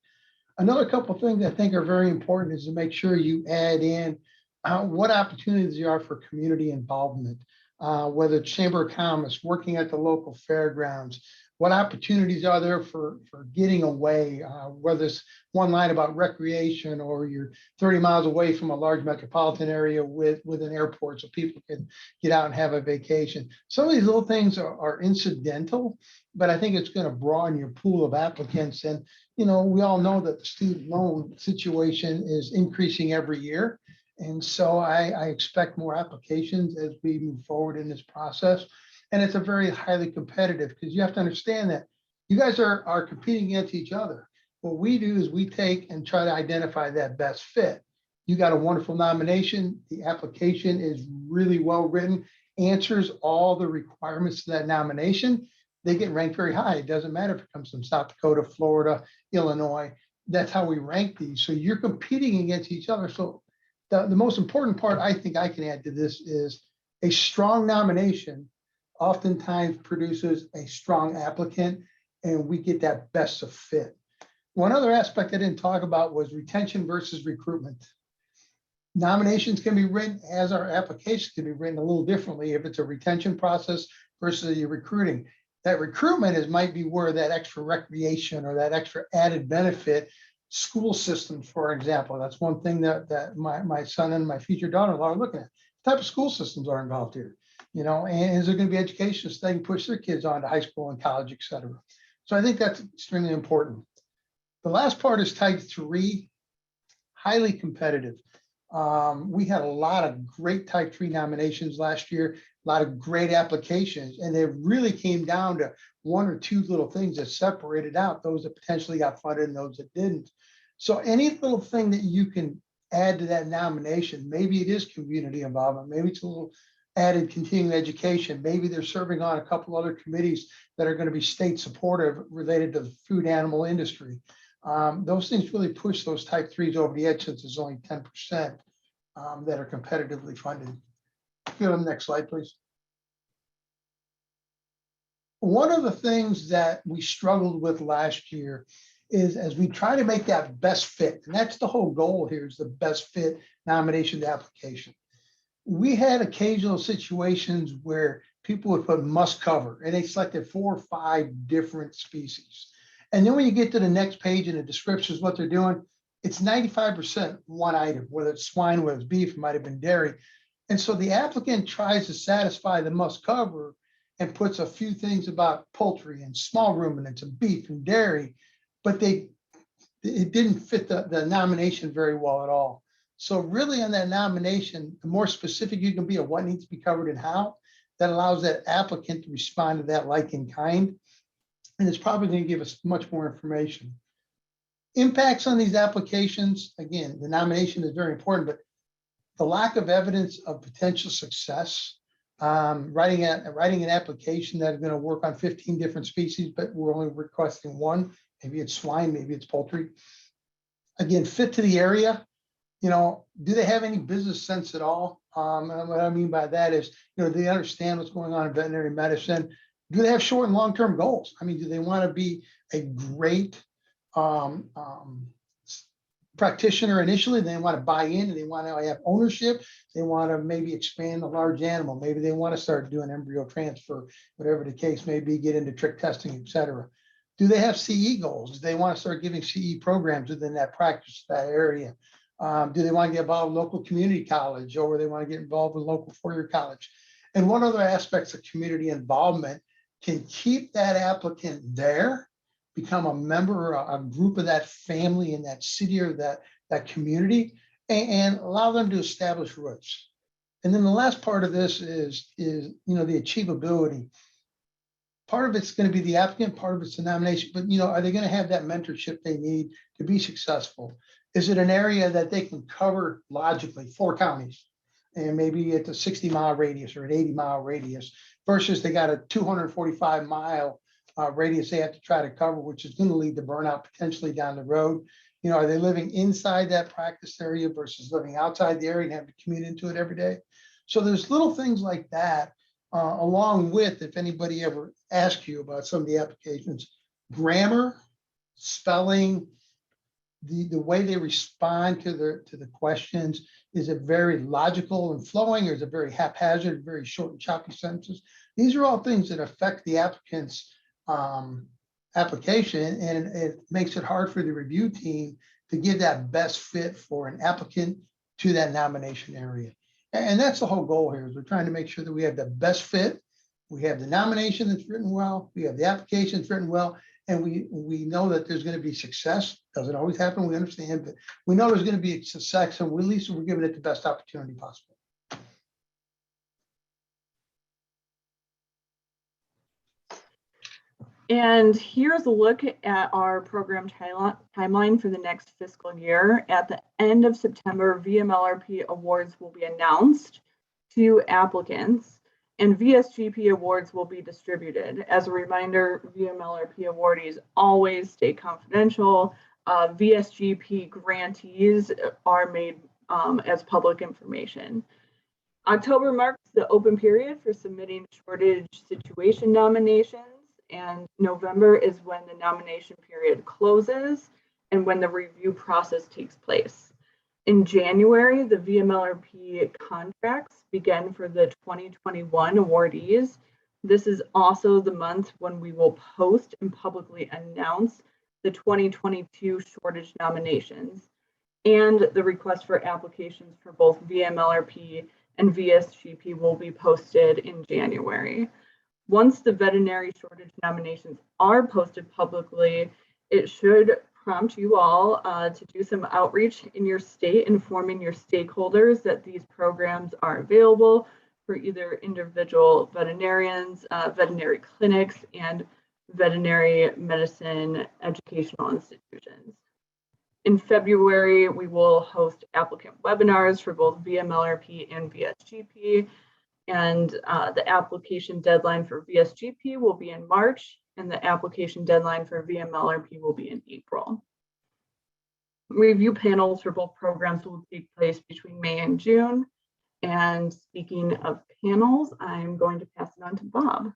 Another couple of things I think are very important is to make sure you add in what opportunities there are for community involvement, whether it's Chamber of Commerce, working at the local fairgrounds, what opportunities are there for getting away, whether it's one line about recreation or you're 30 miles away from a large metropolitan area with an airport so people can get out and have a vacation. Some of these little things are incidental, but I think it's going to broaden your pool of applicants. And, you know, we all know that the student loan situation is increasing every year. And so I expect more applications as we move forward in this process. And it's a very highly competitive, because you have to understand that you guys are competing against each other. What we do is we take and try to identify that best fit. You got a wonderful nomination. The application is really well written, answers all the requirements to that nomination. They get ranked very high. It doesn't matter if it comes from South Dakota, Florida, Illinois. That's how we rank these. So you're competing against each other. So the most important part I think I can add to this is a strong nomination oftentimes produces a strong applicant, and we get that best of fit. One other aspect I didn't talk about was retention versus recruitment. Nominations can be written as our applications can be written a little differently if it's a retention process versus your recruiting. That recruitment might be where that extra recreation or that extra added benefit, school systems, for example. That's one thing that my son and my future daughter-in-law are looking at. What type of school systems are involved here? You know, and is there going to be education so they can push their kids on to high school and college, et cetera? So I think that's extremely important. The last part is type 3, highly competitive. We had a lot of great type 3 nominations last year, a lot of great applications, and it really came down to 1 or 2 little things that separated out those that potentially got funded and those that didn't. So any little thing that you can add to that nomination, maybe it is community involvement, maybe it's a little added continuing education. Maybe they're serving on a couple other committees that are going to be state supportive related to the food animal industry. Those things really push those type 3s over the edge, since it's only 10% that are competitively funded. Go to the next slide, please. One of the things that we struggled with last year is as we try to make that best fit, and that's the whole goal here, is the best fit nomination to application. We had occasional situations where people would put must cover, and they selected 4 or 5 different species. And then when you get to the next page and the descriptions, what they're doing, it's 95% one item, whether it's swine, whether it's beef, it might have been dairy. And so the applicant tries to satisfy the must cover and puts a few things about poultry and small ruminants and beef and dairy, but it didn't fit the nomination very well at all. So really on that nomination, the more specific you can be of what needs to be covered and how, that allows that applicant to respond to that like in kind. And it's probably going to give us much more information. Impacts on these applications, again, the nomination is very important, but the lack of evidence of potential success, writing an application that is going to work on 15 different species, but we're only requesting one, maybe it's swine, maybe it's poultry. Again, fit to the area, do they have any business sense at all? And what I mean by that is, do they understand what's going on in veterinary medicine? Do they have short and long-term goals? I mean, do they want to be a great practitioner initially? They want to buy in and they want to have ownership. They want to maybe expand a large animal. Maybe they want to start doing embryo transfer, whatever the case may be, get into trick testing, et cetera. Do they have CE goals? Do they want to start giving CE programs within that practice, that area? Do they want to get involved in local community college, or they want to get involved with local four-year college? And what other aspects of community involvement can keep that applicant there, become a member, a group of that family in that city or that community, and allow them to establish roots. And then the last part of this is the achievability. Part of it's going to be the applicant, part of it's the nomination, but are they going to have that mentorship they need to be successful? Is it an area that they can cover logically, 4 counties, and maybe it's a 60-mile radius or an 80-mile radius, versus they got a 245-mile radius they have to try to cover, which is going to lead to burnout potentially down the road. Are they living inside that practice area versus living outside the area and have to commute into it every day? So there's little things like that, along with, if anybody ever asks you about some of the applications, grammar, spelling, the way they respond to the questions. Is it very logical and flowing, or is it very haphazard, very short and choppy sentences? These are all things that affect the applicant's application, and it makes it hard for the review team to give that best fit for an applicant to that nomination area. And that's the whole goal here, is we're trying to make sure that we have the best fit. We have the nomination that's written well, we have the application that's written well, and we know that there's going to be success. Doesn't always happen, we understand, but we know there's going to be success, and at least we're giving it the best opportunity possible. And here's a look at our program timeline for the next fiscal year. At the end of September, VMLRP awards will be announced to applicants, and VSGP awards will be distributed. As a reminder, VMLRP awardees always stay confidential. VSGP grantees are made as public information. October marks the open period for submitting shortage situation nominations, and November is when the nomination period closes and when the review process takes place. In January, the VMLRP contracts begin for the 2021 awardees. This is also the month when we will post and publicly announce the 2022 shortage nominations, and the request for applications for both VMLRP and VSGP will be posted in January. Once the veterinary shortage nominations are posted publicly, it should prompt you all to do some outreach in your state, informing your stakeholders that these programs are available for either individual veterinarians, veterinary clinics, and veterinary medicine educational institutions. In February, we will host applicant webinars for both VMLRP and VSGP. And the application deadline for VSGP will be in March, and the application deadline for VMLRP will be in April. Review panels for both programs will take place between May and June. And speaking of panels, I'm going to pass it on to Bob.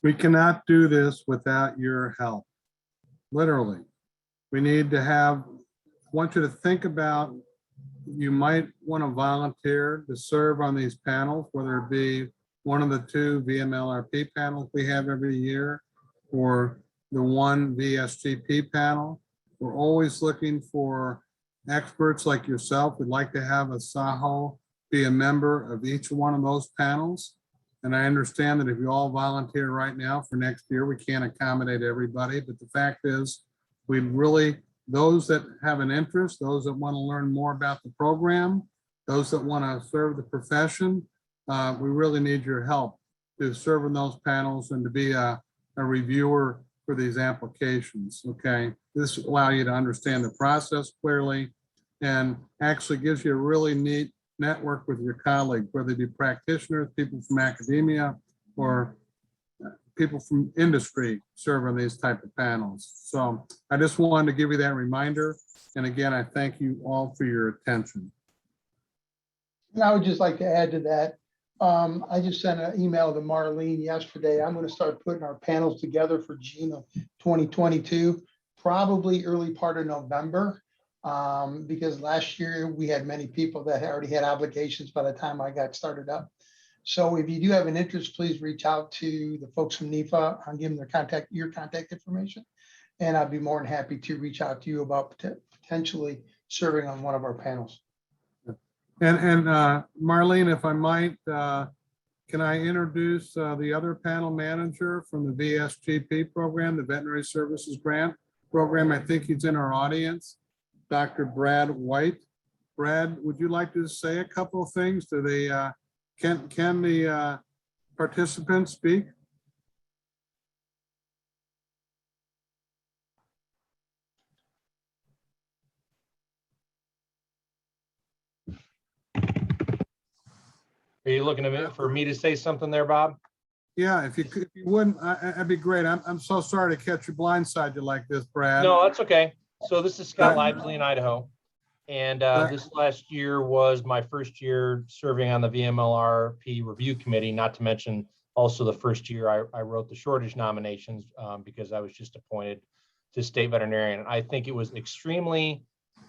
We cannot do this without your help. Literally. We need to have, I want you to think about, you might want to volunteer to serve on these panels, whether it be one of the two VMLRP panels we have every year or the one VSGP panel. We're always looking for experts like yourself. We'd like to have a SAHO be a member of each one of those panels. And I understand that if you all volunteer right now for next year, we can't accommodate everybody, but the fact is, we really, those that have an interest, those that want to learn more about the program, those that want to serve the profession, we really need your help to serve in those panels and to be a reviewer for these applications, okay? This will allow you to understand the process clearly and actually gives you a really neat network with your colleagues, whether they be practitioners, people from academia, or people from industry serve on these type of panels. So I just wanted to give you that reminder. And again, I thank you all for your attention. And I would just like to add to that. I just sent an email to Marlene yesterday. I'm going to start putting our panels together for June of 2022, probably early part of November. Because last year we had many people that already had obligations by the time I got started up. So if you do have an interest, please reach out to the folks from NEFA. I'll give them your contact information. And I'd be more than happy to reach out to you about potentially serving on one of our panels. And Marlene, if I might, can I introduce the other panel manager from the VSGP program, the Veterinary Services Grant Program? I think he's in our audience, Dr. Brad White. Brad, would you like to say a couple of things? Do they, can the participants speak? Are you looking for me to say something there, Bob? Yeah, if you could, if you wouldn't, that'd be great. I'm so sorry to catch you blindside you like this, Brad. No, that's okay. So this is Scott Livesley in Idaho. And this last year was my first year serving on the VMLRP review committee, not to mention also the first year I wrote the shortage nominations because I was just appointed to state veterinarian. I think it was extremely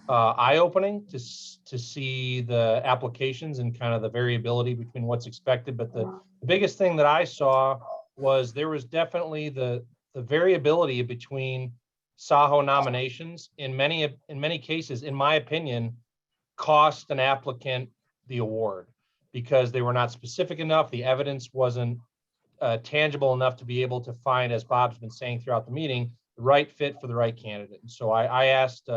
eye-opening to see the applications and kind of the variability between what's expected. But the biggest thing that I saw was there was definitely the variability between SAHO nominations in many cases, in my opinion, cost an applicant the award because they were not specific enough. The evidence wasn't tangible enough to be able to find, as Bob's been saying throughout the meeting, the right fit for the right candidate. And so I asked,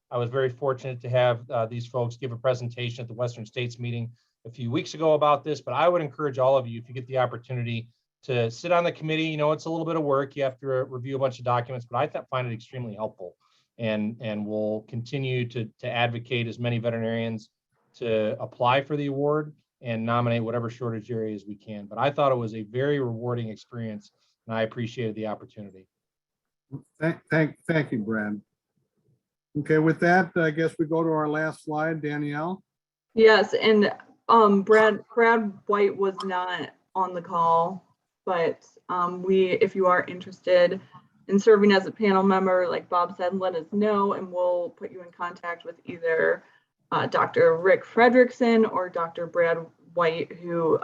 I was very fortunate to have these folks give a presentation at the Western States meeting a few weeks ago about this, but I would encourage all of you, if you get the opportunity, to sit on the committee. You know, it's a little bit of work. You have to review a bunch of documents, but I find it extremely helpful. And we'll continue to advocate as many veterinarians to apply for the award and nominate whatever shortage areas we can. But I thought it was a very rewarding experience, and I appreciated the opportunity. Thank you, Brad. Okay, with that, I guess we go to our last slide, Danielle. Yes, and Brad White was not on the call, but if you are interested in serving as a panel member, like Bob said, let us know and we'll put you in contact with either Dr. Rick Fredrickson or Dr. Brad White, who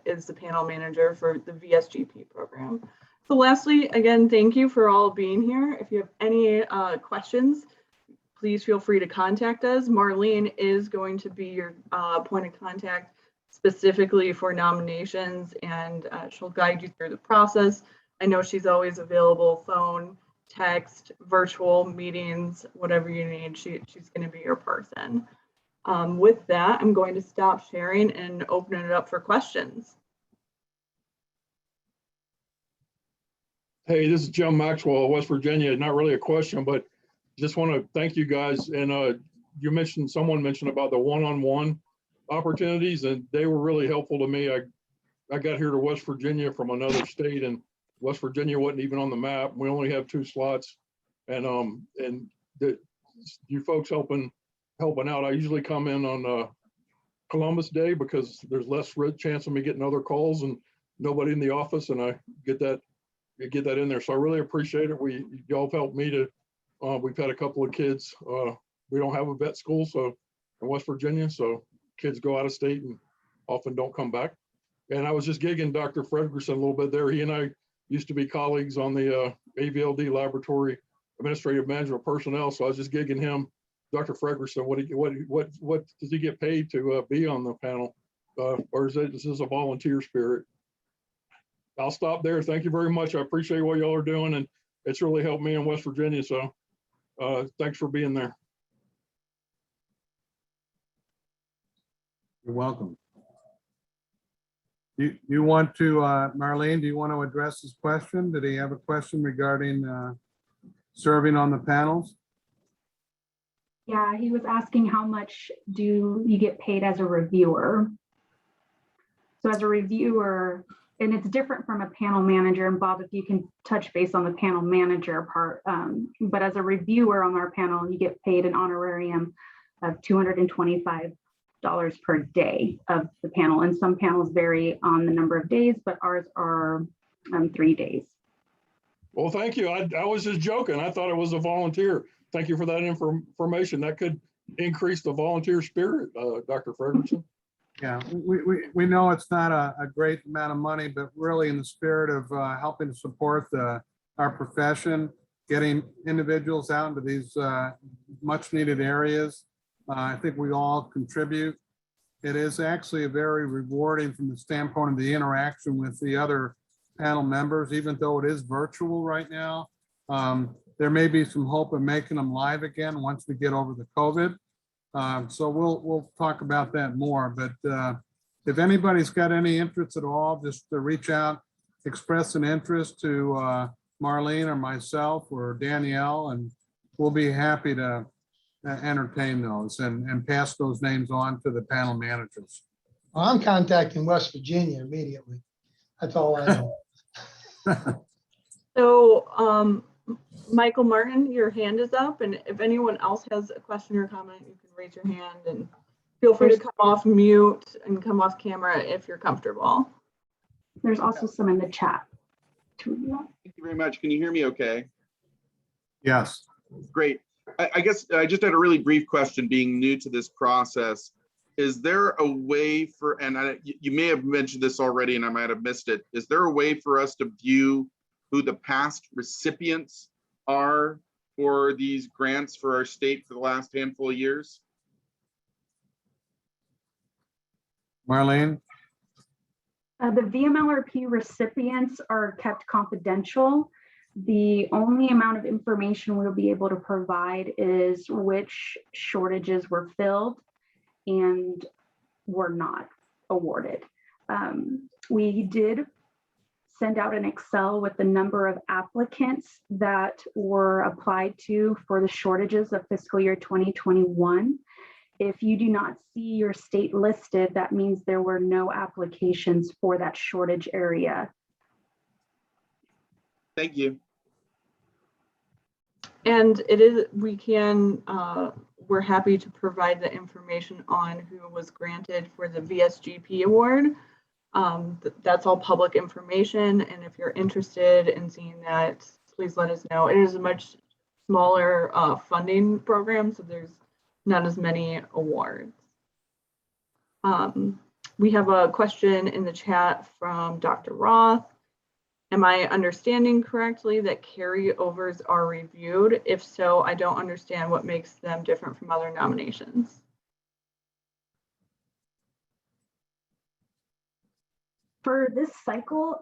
is the panel manager for the VSGP program. So lastly, again, thank you for all being here. If you have any questions, please feel free to contact us. Marlene is going to be your point of contact specifically for nominations, and she'll guide you through the process. I know she's always available, phone, text, virtual meetings, whatever you need. She's going to be your person. With that, I'm going to stop sharing and open it up for questions. Hey, this is Jim Maxwell, West Virginia. Not really a question, but just want to thank you guys. And someone mentioned about the one-on-one opportunities, and they were really helpful to me. I got here to West Virginia from another state, and West Virginia wasn't even on the map. We only have 2 slots, and you folks helping out. I usually come in on Columbus Day because there's less chance of me getting other calls and nobody in the office, and I get that in there. So I really appreciate it. Y'all have helped me to. We've had a couple of kids. We don't have a vet school, so in West Virginia, so kids go out of state and often don't come back. And I was just gigging Dr. Frederickson a little bit there. He and I used to be colleagues on the AVLD laboratory administrative management personnel. So I was just gigging him, Dr. Frederickson, what does he get paid to be on the panel? Or is this a volunteer spirit? I'll stop there. Thank you very much. I appreciate what y'all are doing, and it's really helped me in West Virginia. So thanks for being there. You're welcome. You want to, Marlene, do you want to address this question? Did he have a question regarding serving on the panels? Yeah, he was asking how much do you get paid as a reviewer? So as a reviewer, and it's different from a panel manager, and Bob, if you can touch base on the panel manager part, but as a reviewer on our panel, you get paid an honorarium of $225 per day of the panel. And some panels vary on the number of days, but ours are 3 days. Well, thank you. I was just joking. I thought it was a volunteer. Thank you for that information. That could increase the volunteer spirit, Dr. Frederickson. Yeah, we know it's not a great amount of money, but really in the spirit of helping to support our profession, getting individuals out into these much needed areas. I think we all contribute. It is actually very rewarding from the standpoint of the interaction with the other panel members, even though it is virtual right now. There may be some hope of making them live again once we get over the COVID. So we'll talk about that more. But if anybody's got any interest at all, just to reach out, express an interest to Marlene or myself or Danielle, and we'll be happy to entertain those and pass those names on to the panel managers. I'm contacting West Virginia immediately. That's all I know. So Michael Martin, your hand is up, and if anyone else has a question or comment, you can raise your hand, and feel free to come off mute and come off camera if you're comfortable. There's also some in the chat. Thank you very much. Can you hear me okay? Yes. Great. I guess I just had a really brief question, being new to this process. Is there a way for, and you may have mentioned this already and I might have missed it, is there a way for us to view who the past recipients are for these grants for our state for the last handful of years? Marlene? The VMLRP recipients are kept confidential. The only amount of information we'll be able to provide is which shortages were filled and were not awarded. We did send out an Excel with the number of applicants that were applied to for the shortages of fiscal year 2021. If you do not see your state listed, that means there were no applications for that shortage area. Thank you. And it is, we can, we're happy to provide the information on who was granted for the VSGP award. That's all public information. And if you're interested in seeing that, please let us know. It is a much smaller funding program, so there's not as many awards. We have a question in the chat from Dr. Roth. Am I understanding correctly that carryovers are reviewed? If so, I don't understand what makes them different from other nominations. For this cycle,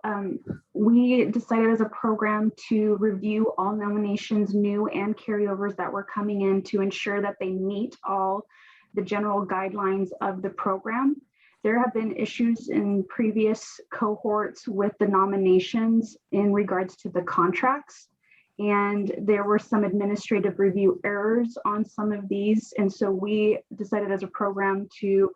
we decided as a program to review all nominations, new and carryovers that were coming in, to ensure that they meet all the general guidelines of the program. There have been issues in previous cohorts with the nominations in regards to the contracts, and there were some administrative review errors on some of these. And so we decided as a program to,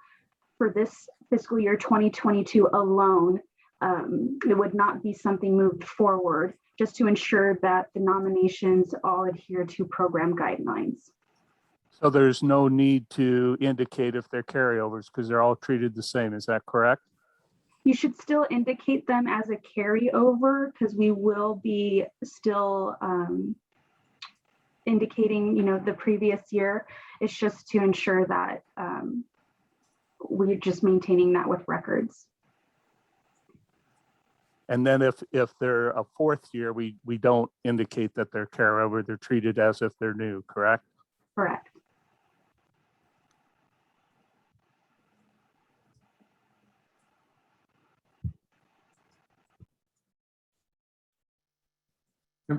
for this fiscal year 2022 alone, it would not be something moved forward, just to ensure that the nominations all adhere to program guidelines. So there's no need to indicate if they're carryovers because they're all treated the same. Is that correct? You should still indicate them as a carryover, because we will be still indicating, the previous year. It's just to ensure that we're just maintaining that with records. And then if they're a fourth year, we don't indicate that they're carryover. They're treated as if they're new, correct? Correct.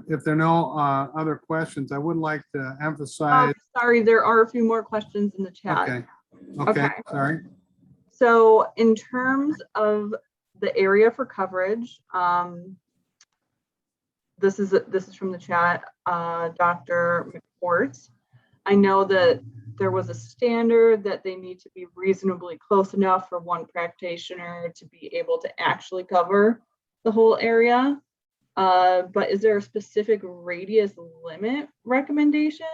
If there are no other questions, I would like to Oh, emphasize, sorry, there are a few more questions in the chat. okay, okay, Okay. sorry. So in terms of the area for coverage, this is from the chat, Dr. McCourt. I know that there was a standard that they need to be reasonably close enough for one practitioner to be able to actually cover the whole area. But is there a specific radius limit recommendation?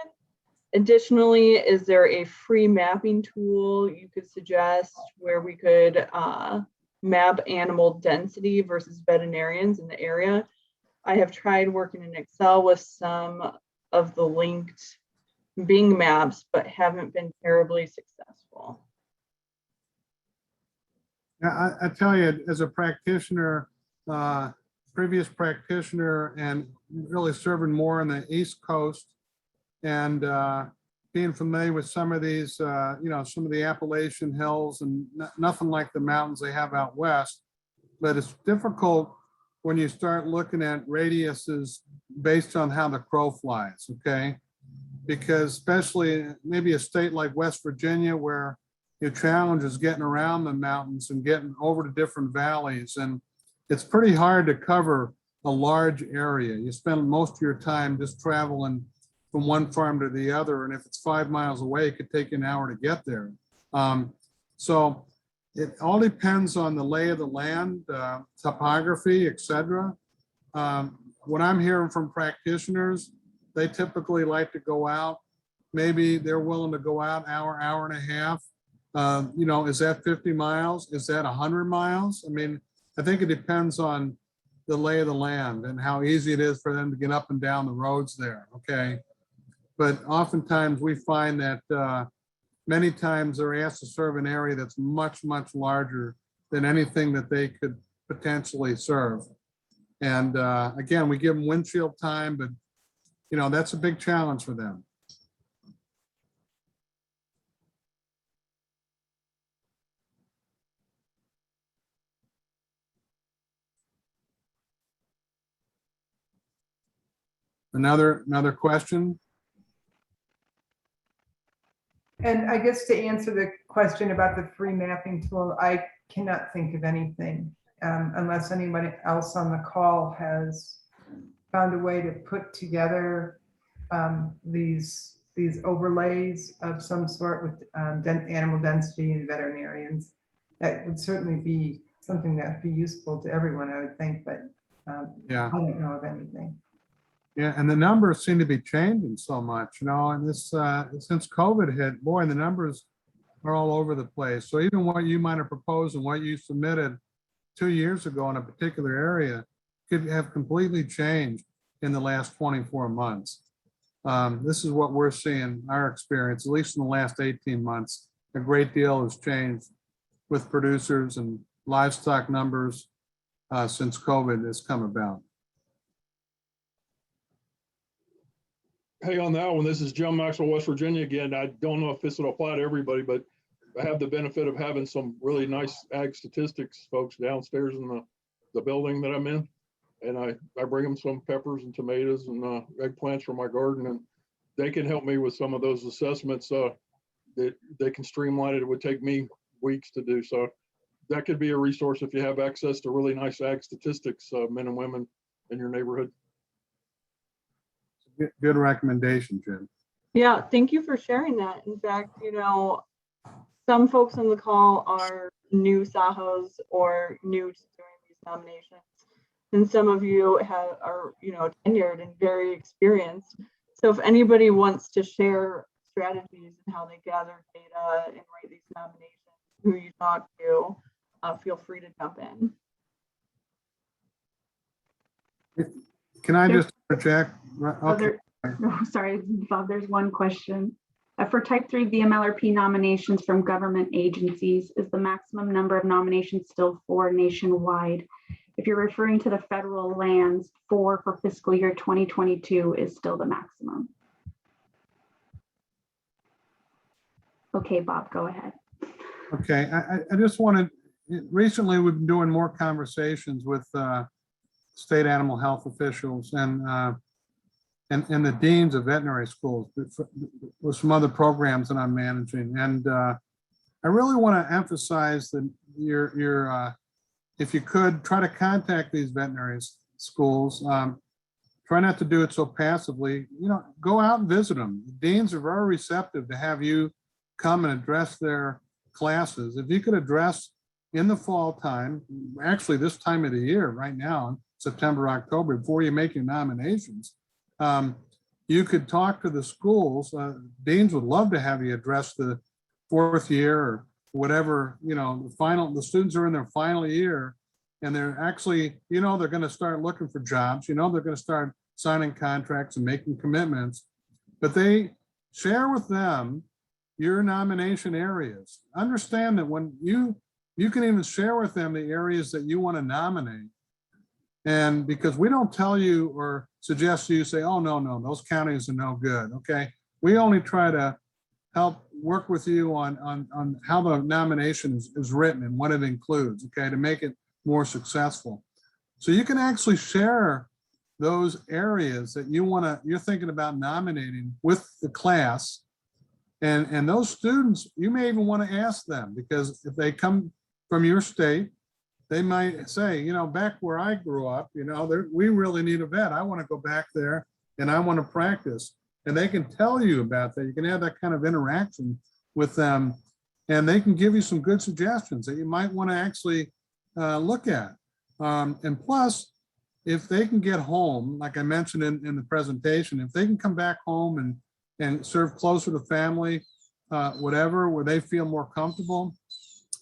Additionally, is there a free mapping tool you could suggest where we could map animal density versus veterinarians in the area? I have tried working in Excel with some of the linked Bing maps, but haven't been terribly successful. Yeah, I tell you, as a practitioner, previous practitioner and really serving more on the East Coast and being familiar with some of these, some of the Appalachian hills and nothing like the mountains they have out west. But it's difficult when you start looking at radiuses based on how the crow flies, okay? Because especially maybe a state like West Virginia where your challenge is getting around the mountains and getting over to different valleys. And it's pretty hard to cover a large area. You spend most of your time just traveling from one farm to the other. And if it's 5 miles away, it could take you an hour to get there. So it all depends on the lay of the land, topography, et cetera. What I'm hearing from practitioners, they typically like to go out. Maybe they're willing to go out hour, hour and a half. Is that 50 miles? Is that 100 miles? I mean, I think it depends on the lay of the land and how easy it is for them to get up and down the roads there, okay? But oftentimes we find that many times they're asked to serve an area that's much, much larger than anything that they could potentially serve. And again, we give them windshield time, but that's a big challenge for them. Another question? And I guess to answer the question about the free mapping tool, I cannot think of anything unless anybody else on the call has found a way to put together these overlays of some sort with animal density and veterinarians. That would certainly be something that would be useful to everyone, I would think, but Yeah. I don't know of anything. Yeah, and the numbers seem to be changing so much, and this since COVID hit, boy, the numbers are all over the place. So even what you might have proposed and what you submitted 2 years ago in a particular area could have completely changed in the last 24 months. This is what we're seeing, our experience, at least in the last 18 months. A great deal has changed with producers and livestock numbers since COVID has come about. Hey, on that one, this is Jim Maxwell, West Virginia again. I don't know if this will apply to everybody, but I have the benefit of having some really nice ag statistics folks downstairs in the building that I'm in. And I bring them some peppers and tomatoes and eggplants from my garden, and they can help me with some of those assessments that they can streamline it. It would take me weeks to do. So that could be a resource if you have access to really nice ag statistics, men and women in your neighborhood. Good recommendation, Jim. Yeah, thank you for sharing that. In fact, some folks on the call are new Sahos or new to doing these nominations. And some of you are tenured and very experienced. So if anybody wants to share strategies and how they gather data and write these nominations, who you talk to, feel free to jump in. Can I just interject? Okay. Sorry, Bob, there's one question. For type 3 VMLRP nominations from government agencies, is the maximum number of nominations still 4 nationwide? If you're referring to the federal lands, 4 for fiscal year 2022 is still the maximum. Okay, Bob, go ahead. Okay, I just wanted, recently we've been doing more conversations with state animal health officials and the deans of veterinary schools with some other programs that I'm managing. And I really want to emphasize that if you could, try to contact these veterinary schools. Try not to do it so passively. You know, go out and visit them. Deans are very receptive to have you come and address their classes. If you could address in the fall time, actually this time of the year, right now, September, October, before you make your nominations, you could talk to the schools. Deans would love to have you address the 4th year or whatever, you know, the students are in their final year and they're actually, you know, they're going to start looking for jobs, you know, they're going to start signing contracts and making commitments, but they share with them your nomination areas. Understand that when you can even share with them the areas that you want to nominate. And because we don't tell you or suggest you say, oh, no, those counties are no good. Okay. We only try to help work with you on how the nomination is written and what it includes, okay, to make it more successful. So you can actually share those areas that you're thinking about nominating with the class. And those students, you may even want to ask them, because if they come from your state, they might say, you know, back where I grew up, you know, we really need a vet. I want to go back there and I want to practice. And they can tell you about that. You can have that kind of interaction with them, and they can give you some good suggestions that you might want to actually look at. And plus, if they can get home, like I mentioned in the presentation, if they can come back home and serve closer to family, whatever, where they feel more comfortable,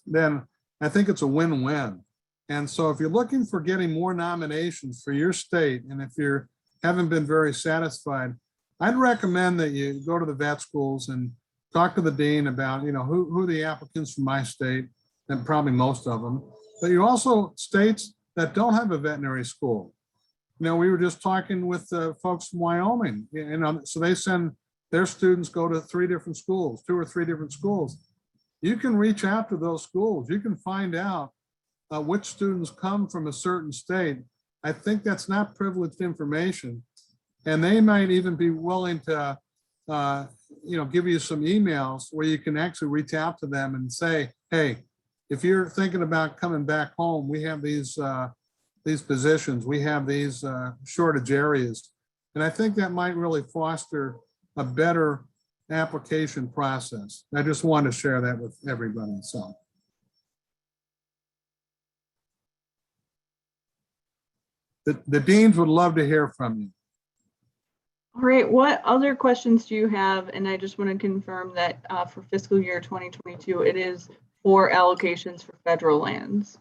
then I think it's a win-win. And so if you're looking for getting more nominations for your state, and if you haven't been very satisfied, I'd recommend that you go to the vet schools and talk to the dean about, you know, who the applicants from my state, and probably most of them, but you also states that don't have a veterinary school. You know, we were just talking with folks from Wyoming, you know, so they send their students go to 3 different schools, 2 or 3 different schools. You can reach out to those schools. You can find out which students come from a certain state. I think that's not privileged information. And they might even be willing to, you know, give you some emails where you can actually reach out to them and say, hey, if you're thinking about coming back home, we have these positions, we have these shortage areas. And I think that might really foster a better application process. I just wanted to share that with everybody. So. The deans would love to hear from you. All right, what other questions do you have? And I just want to confirm that for fiscal year 2022, it is 4 allocations for federal lands.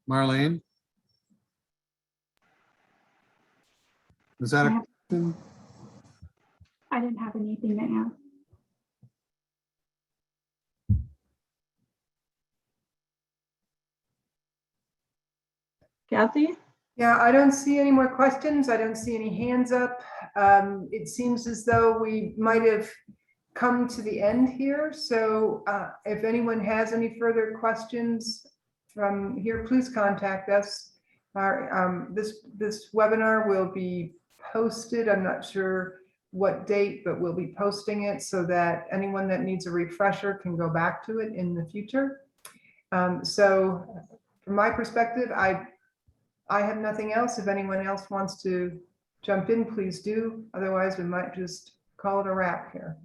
Marlene? Is that a question? I didn't have anything to add. Kathy? Yeah, I don't see any more questions. I don't see any hands up. It seems as though we might have come to the end here. So if anyone has any further questions from here, please contact us. This webinar will be posted. I'm not sure what date, but we'll be posting it so that anyone that needs a refresher can go back to it in the future. So from my perspective, I have nothing else. If anyone else wants to jump in, please do. Otherwise, we might just call it a wrap here.